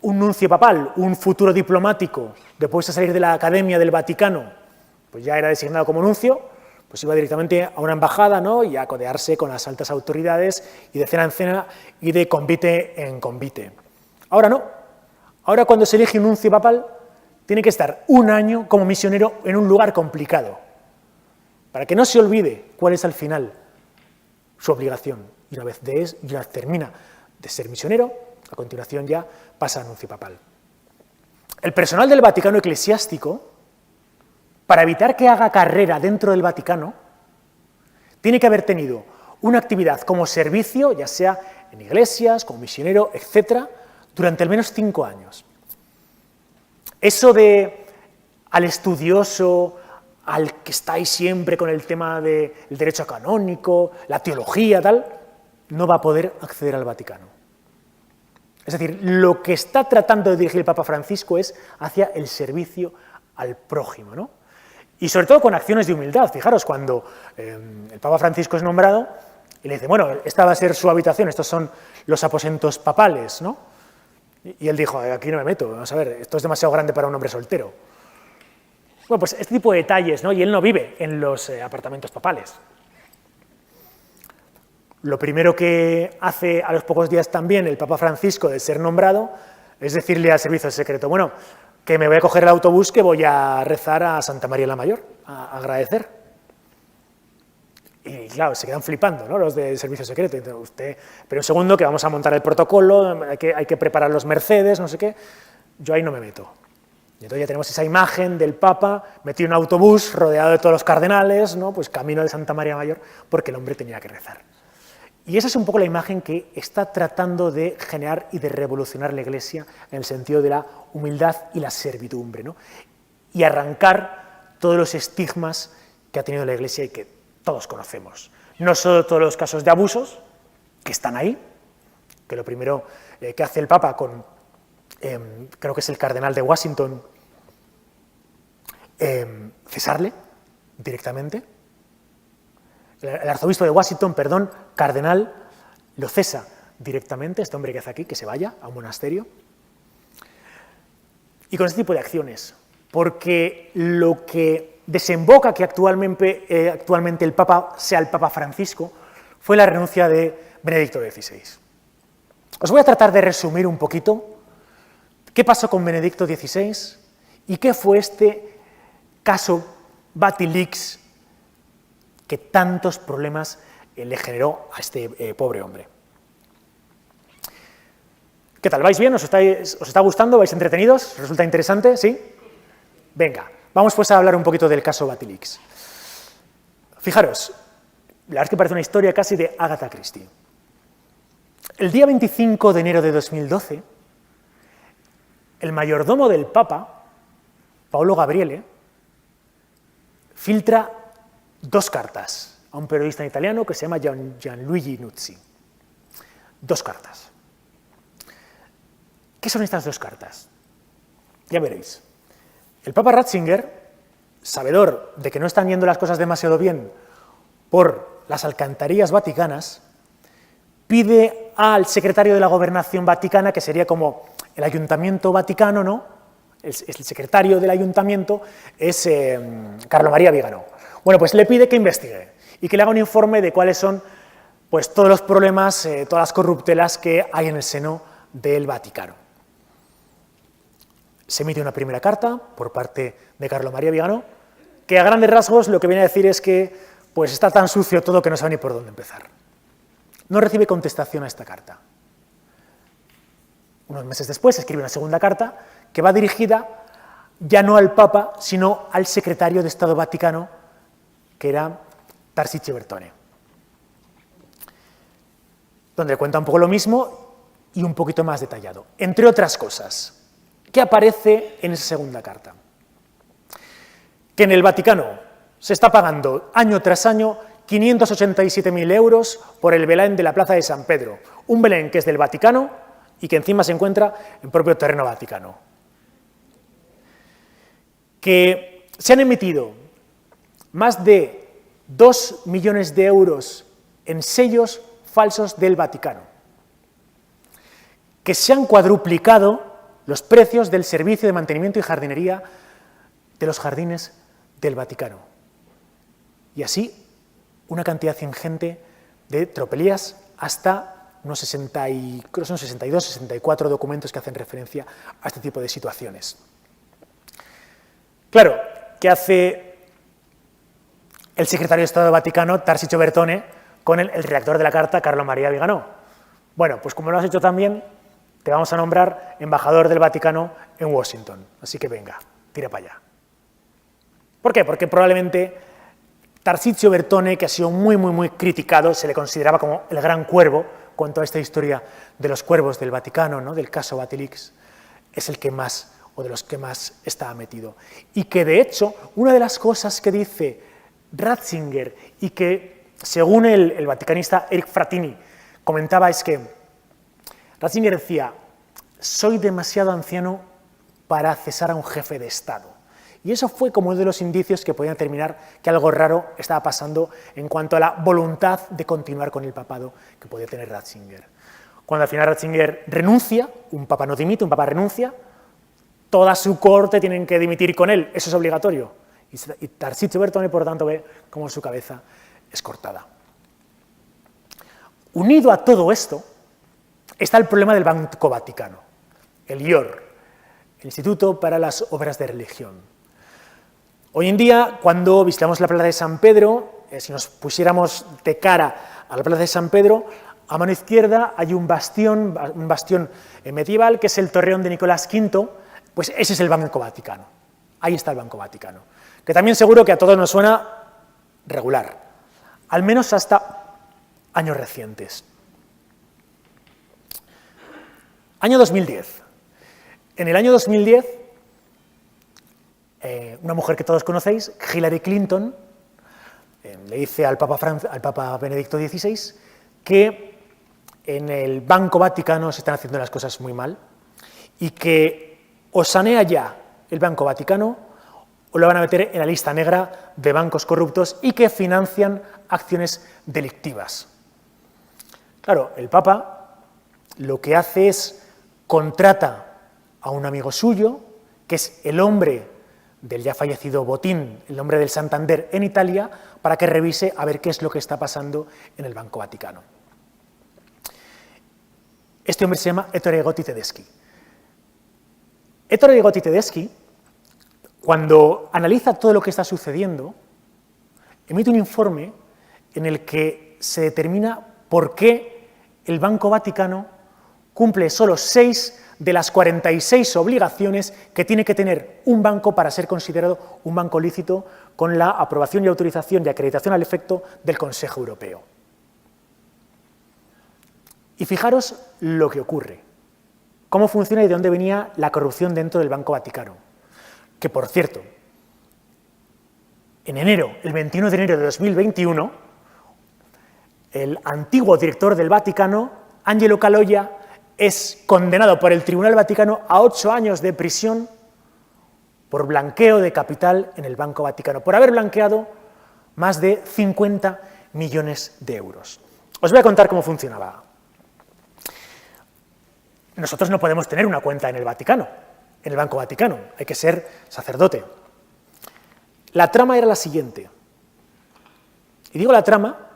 un nuncio papal, un futuro diplomático, después de salir de la Academia del Vaticano, pues ya era designado como nuncio, pues iba directamente a una embajada, ¿no?, y a codearse con las altas autoridades, y de cena en cena, y de convite en convite. Ahora no. Ahora cuando se elige un nuncio papal, tiene que estar un año como misionero en un lugar complicado, para que no se olvide cuál es al final su obligación. Y una vez ya termina de ser misionero, a continuación ya pasa a nuncio papal. El personal del Vaticano eclesiástico, para evitar que haga carrera dentro del Vaticano, tiene que haber tenido una actividad como servicio, ya sea en iglesias, como misionero, etc., durante al menos 5 años. Eso de al estudioso, al que está ahí siempre con el tema del derecho canónico, la teología, tal, no va a poder acceder al Vaticano. Es decir, lo que está tratando de dirigir el Papa Francisco es hacia el servicio al prójimo, ¿no? Y sobre todo con acciones de humildad. Fijaros, cuando el Papa Francisco es nombrado, y le dice, bueno, esta va a ser su habitación, estos son los aposentos papales, ¿no? Y él dijo, aquí no me meto, vamos a ver, esto es demasiado grande para un hombre soltero. Bueno, pues este tipo de detalles, ¿no? Y él no vive en los apartamentos papales. Lo primero que hace a los pocos días también el Papa Francisco de ser nombrado es decirle al servicio secreto, bueno, que me voy a coger el autobús, que voy a rezar a Santa María la Mayor, a agradecer. Y claro, se quedan flipando, ¿no?, los del servicio secreto. Entonces, pero un segundo, que vamos a montar el protocolo, hay que preparar los Mercedes, no sé qué. Yo ahí no me meto. Y entonces ya tenemos esa imagen del Papa metido en un autobús, rodeado de todos los cardenales, ¿no?, pues camino de Santa María Mayor, porque el hombre tenía que rezar. Y esa es un poco la imagen que está tratando de generar y de revolucionar la Iglesia en el sentido de la humildad y la servidumbre, ¿no?, y arrancar todos los estigmas que ha tenido la Iglesia y que todos conocemos. No solo todos los casos de abusos, que están ahí, que lo primero que hace el Papa con, creo que es el cardenal de Washington, cesarle directamente. El arzobispo de Washington, perdón, cardenal, lo cesa directamente, este hombre que hace aquí, que se vaya a un monasterio. Y con este tipo de acciones, porque lo que desemboca que actualmente el Papa sea el Papa Francisco fue la renuncia de Benedicto XVI. Os voy a tratar de resumir un poquito qué pasó con Benedicto XVI y qué fue este caso Batilix que tantos problemas le generó a este pobre hombre. ¿Qué tal? ¿Vais bien? ¿Os está gustando? ¿Vais entretenidos? ¿Resulta interesante? ¿Sí? Venga, vamos pues a hablar un poquito del caso Batilix. Fijaros, la verdad es que parece una historia casi de Agatha Christie. El día 25 de enero de 2012, el mayordomo del Papa, Paolo Gabriele, filtra 2 cartas a un periodista italiano que se llama Gianluigi Nuzzi. 2 cartas. ¿Qué son estas 2 cartas? Ya veréis. El Papa Ratzinger, sabedor de que no están yendo las cosas demasiado bien por las alcantarillas vaticanas, pide al secretario de la Gobernación Vaticana, que sería como el Ayuntamiento Vaticano, ¿no? El secretario del Ayuntamiento es Carlo María Vigano. Bueno, pues le pide que investigue y que le haga un informe de cuáles son pues, todos los problemas, todas las corruptelas que hay en el seno del Vaticano. Se emite una primera carta por parte de Carlo María Vigano, que a grandes rasgos lo que viene a decir es que pues, está tan sucio todo que no sabe ni por dónde empezar. No recibe contestación a esta carta. Unos meses después escribe una segunda carta que va dirigida ya no al Papa, sino al secretario de Estado Vaticano, que era Tarcisio Bertone, donde cuenta un poco lo mismo y un poquito más detallado. Entre otras cosas, ¿qué aparece en esa segunda carta? Que en el Vaticano se está pagando año tras año 587.000 euros por el Belén de la Plaza de San Pedro, un Belén que es del Vaticano y que encima se encuentra en propio terreno vaticano. Que se han emitido más de 2 millones de euros en sellos falsos del Vaticano. Que se han cuadruplicado los precios del servicio de mantenimiento y jardinería de los jardines del Vaticano. Y así, una cantidad ingente de tropelías hasta unos 62, 64 documentos que hacen referencia a este tipo de situaciones. Claro, ¿qué hace el secretario de Estado del Vaticano, Tarcisio Bertone, con el redactor de la carta, Carlo María Vigano? Bueno, pues como lo has hecho también, te vamos a nombrar embajador del Vaticano en Washington. Así que venga, tira para allá. ¿Por qué? Porque probablemente Tarcisio Bertone, que ha sido muy criticado, se le consideraba como el gran cuervo con toda esta historia de los cuervos del Vaticano, ¿no? Del caso Batilix, es el que más, o de los que más está metido. Y que, de hecho, una de las cosas que dice Ratzinger y que, según el vaticanista Eric Frattini comentaba, es que Ratzinger decía: soy demasiado anciano para cesar a un jefe de Estado. Y eso fue como uno de los indicios que podían determinar que algo raro estaba pasando en cuanto a la voluntad de continuar con el papado que podía tener Ratzinger. Cuando al final Ratzinger renuncia, un papa no dimite, un papa renuncia, toda su corte tienen que dimitir con él, eso es obligatorio. Y Tarcisio Bertone, por tanto, ve cómo su cabeza es cortada. Unido a todo esto está el problema del Banco Vaticano, el IOR, el Instituto para las Obras de Religión. Hoy en día, cuando visitamos la Plaza de San Pedro, si nos pusiéramos de cara a la Plaza de San Pedro, a mano izquierda hay un bastión medieval, que es el Torreón de Nicolás V, pues ese es el Banco Vaticano. Ahí está el Banco Vaticano, que también seguro que a todos nos suena regular, al menos hasta años recientes. Año 2010. En el año 2010, una mujer que todos conocéis, Hillary Clinton, le dice al Papa Benedicto XVI que en el Banco Vaticano se están haciendo las cosas muy mal y que o sanea ya el Banco Vaticano o lo van a meter en la lista negra de bancos corruptos y que financian acciones delictivas. Claro, el Papa lo que hace es contrata a un amigo suyo, que es el hombre del ya fallecido Botín, el nombre del Santander, en Italia, para que revise a ver qué es lo que está pasando en el Banco Vaticano. Este hombre se llama Ettore Gotti Tedeschi. Ettore Gotti Tedeschi, cuando analiza todo lo que está sucediendo, emite un informe en el que se determina por qué el Banco Vaticano cumple solo 6 de las 46 obligaciones que tiene que tener un banco para ser considerado un banco lícito con la aprobación y autorización y acreditación al efecto del Consejo Europeo. Y fijaros lo que ocurre, cómo funciona y de dónde venía la corrupción dentro del Banco Vaticano. Que, por cierto, en enero, el 21 de enero de 2021, el antiguo director del Vaticano, Angelo Caloia, es condenado por el Tribunal Vaticano a 8 años de prisión por blanqueo de capital en el Banco Vaticano, por haber blanqueado más de 50 millones de euros. Os voy a contar cómo funcionaba. Nosotros no podemos tener una cuenta en el Vaticano, en el Banco Vaticano, hay que ser sacerdote. La trama era la siguiente, y digo la trama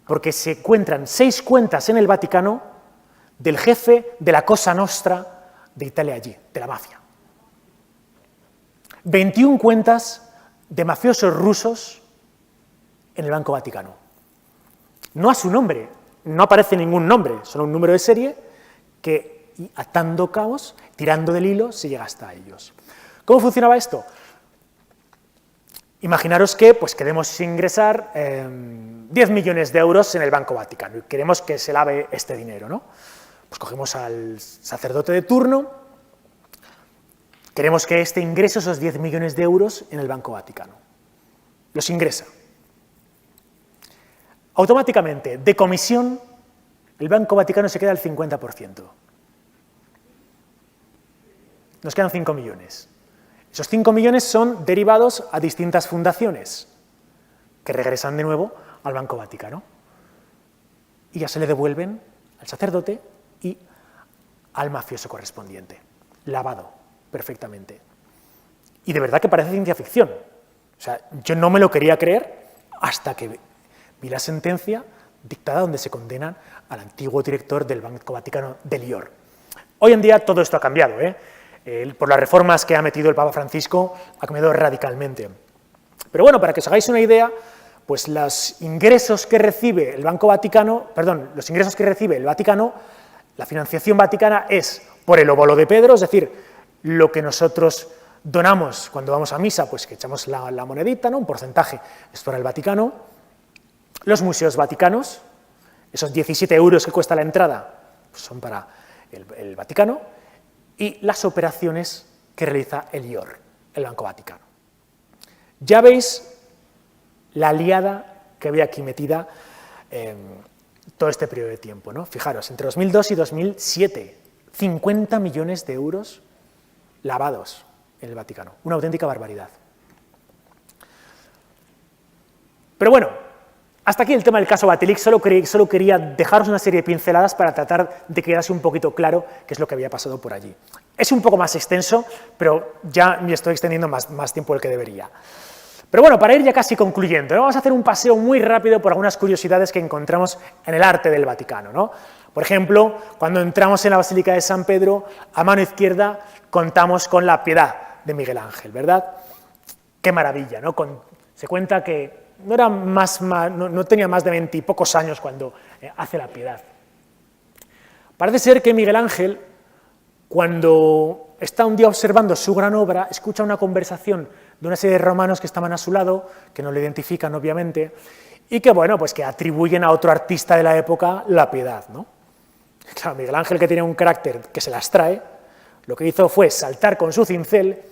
porque se encuentran 6 cuentas en el Vaticano del jefe de la Cosa Nostra de Italia allí, de la mafia. 21 cuentas de mafiosos rusos en el Banco Vaticano. No a su nombre, no aparece ningún nombre, solo un número de serie que, atando cabos, tirando del hilo, se llega hasta ellos. ¿Cómo funcionaba esto? Imaginaros que queremos ingresar 10 millones de euros en el Banco Vaticano y queremos que se lave este dinero, ¿no? Pues cogemos al sacerdote de turno, queremos que este ingrese esos 10 millones de euros en el Banco Vaticano. Los ingresa. Automáticamente, de comisión, el Banco Vaticano se queda al 50%. Nos quedan 5 millones. Esos 5 millones son derivados a distintas fundaciones que regresan de nuevo al Banco Vaticano y ya se le devuelven al sacerdote y al mafioso correspondiente, lavado perfectamente. Y de verdad que parece ciencia ficción. O sea, yo no me lo quería creer hasta que vi la sentencia dictada donde se condenan al antiguo director del Banco Vaticano de Lior. Hoy en día todo esto ha cambiado, por las reformas que ha metido el Papa Francisco ha cambiado radicalmente. Pero bueno, para que os hagáis una idea, pues los ingresos que recibe el Banco Vaticano, los ingresos que recibe el Vaticano, la financiación vaticana es por el óbolo de Pedro, es decir, lo que nosotros donamos cuando vamos a misa, pues que echamos la monedita, ¿no? Un porcentaje es para el Vaticano, los museos vaticanos, esos 17 euros que cuesta la entrada, pues son para el Vaticano, y las operaciones que realiza el IOR, el Banco Vaticano. Ya veis la liada que había aquí metida todo este periodo de tiempo, ¿no? Fijaros, entre 2002 y 2007, 50 millones de euros lavados en el Vaticano, una auténtica barbaridad. Pero bueno, hasta aquí el tema del caso Batilix, solo quería dejaros una serie de pinceladas para tratar de que quedase un poquito claro qué es lo que había pasado por allí. Es un poco más extenso, pero ya me estoy extendiendo más tiempo del que debería. Pero bueno, para ir ya casi concluyendo, vamos a hacer un paseo muy rápido por algunas curiosidades que encontramos en el arte del Vaticano, ¿no? Por ejemplo, cuando entramos en la Basílica de San Pedro, a mano izquierda contamos con la Piedad de Miguel Ángel, ¿verdad? Qué maravilla, ¿no? Se cuenta que no tenía más de 20 y pocos años cuando hace la Piedad. Parece ser que Miguel Ángel, cuando está un día observando su gran obra, escucha una conversación de una serie de romanos que estaban a su lado, que no lo identifican obviamente, y que, bueno, pues que atribuyen a otro artista de la época la Piedad, ¿no? Claro, Miguel Ángel, que tiene un carácter que se las trae, lo que hizo fue saltar con su cincel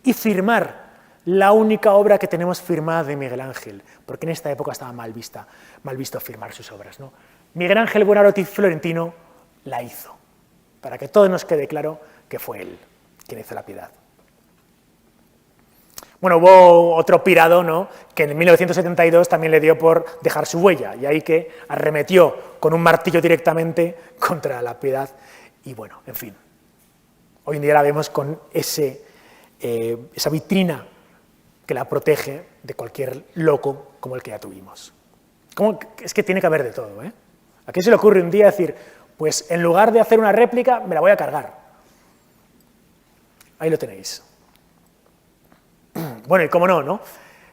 y firmar la única obra que tenemos firmada de Miguel Ángel, porque en esta época estaba mal visto firmar sus obras, ¿no? Miguel Ángel Buonarroti Florentino la hizo, para que todo nos quede claro que fue él quien hizo la Piedad. Bueno, hubo otro pirado, ¿no?, que en 1972 también le dio por dejar su huella, y ahí que arremetió con un martillo directamente contra la Piedad, y bueno, en fin, hoy en día la vemos con ese esa vitrina que la protege de cualquier loco como el que ya tuvimos. Es que tiene que haber de todo, ¿eh? ¿A quién se le ocurre un día decir, pues en lugar de hacer una réplica, me la voy a cargar? Ahí lo tenéis. Bueno, y cómo no, ¿no?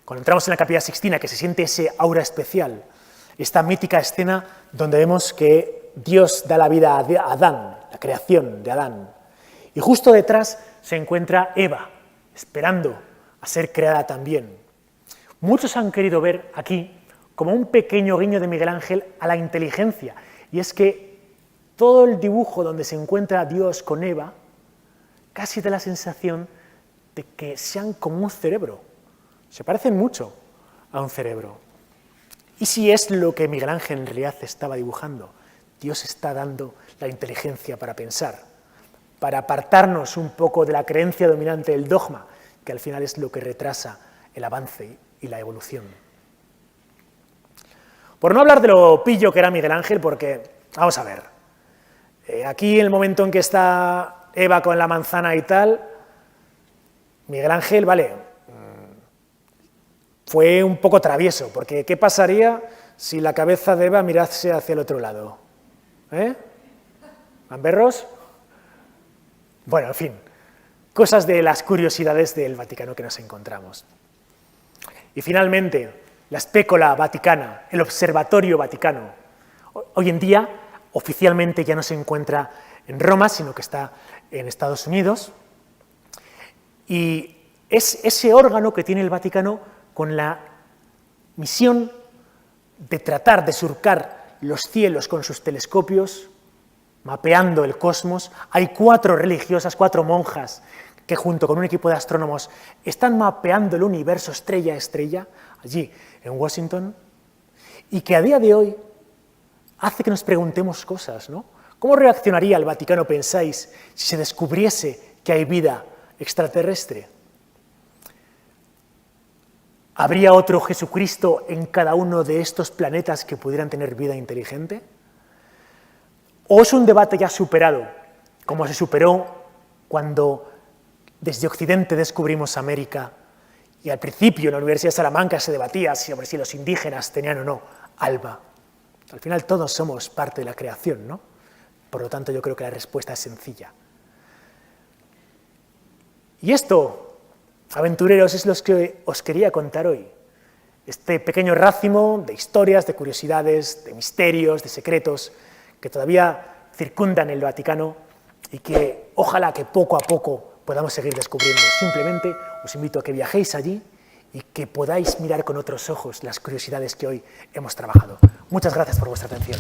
Cuando entramos en la Capilla Sixtina, que se siente ese aura especial, esta mítica escena donde vemos que Dios da la vida a Adán, la creación de Adán, y justo detrás se encuentra Eva, esperando a ser creada también. Muchos han querido ver aquí como un pequeño guiño de Miguel Ángel a la inteligencia, y es que todo el dibujo donde se encuentra Dios con Eva casi da la sensación de que sean como un cerebro, se parecen mucho a un cerebro. ¿Y si es lo que Miguel Ángel en realidad estaba dibujando? Dios está dando la inteligencia para pensar, para apartarnos un poco de la creencia dominante del dogma, que al final es lo que retrasa el avance y la evolución. Por no hablar de lo pillo que era Miguel Ángel, porque, vamos a ver, aquí en el momento en que está Eva con la manzana y tal, Miguel Ángel, vale, fue un poco travieso, porque ¿qué pasaría si la cabeza de Eva mirase hacia el otro lado? ¿Gamberros? Bueno, en fin, cosas de las curiosidades del Vaticano que nos encontramos. Y finalmente, la Spécola Vaticana, el Observatorio Vaticano. Hoy en día, oficialmente ya no se encuentra en Roma, sino que está en Estados Unidos. Y es ese órgano que tiene el Vaticano con la misión de tratar de surcar los cielos con sus telescopios, mapeando el cosmos. Hay 4 religiosas, 4 monjas, que junto con un equipo de astrónomos están mapeando el universo estrella a estrella, allí en Washington, y que a día de hoy hace que nos preguntemos cosas, ¿no? ¿Cómo reaccionaría el Vaticano, pensáis, si se descubriese que hay vida extraterrestre? ¿Habría otro Jesucristo en cada uno de estos planetas que pudieran tener vida inteligente? ¿O es un debate ya superado, como se superó cuando desde Occidente descubrimos América y al principio en la Universidad de Salamanca se debatía sobre si los indígenas tenían o no alma? Al final todos somos parte de la creación, ¿no? Por lo tanto, yo creo que la respuesta es sencilla. Y esto, aventureros, es lo que os quería contar hoy. Este pequeño racimo de historias, de curiosidades, de misterios, de secretos que todavía circundan el Vaticano y que ojalá que poco a poco podamos seguir descubriendo. Simplemente os invito a que viajéis allí y que podáis mirar con otros ojos las curiosidades que hoy hemos trabajado. Muchas gracias por vuestra atención.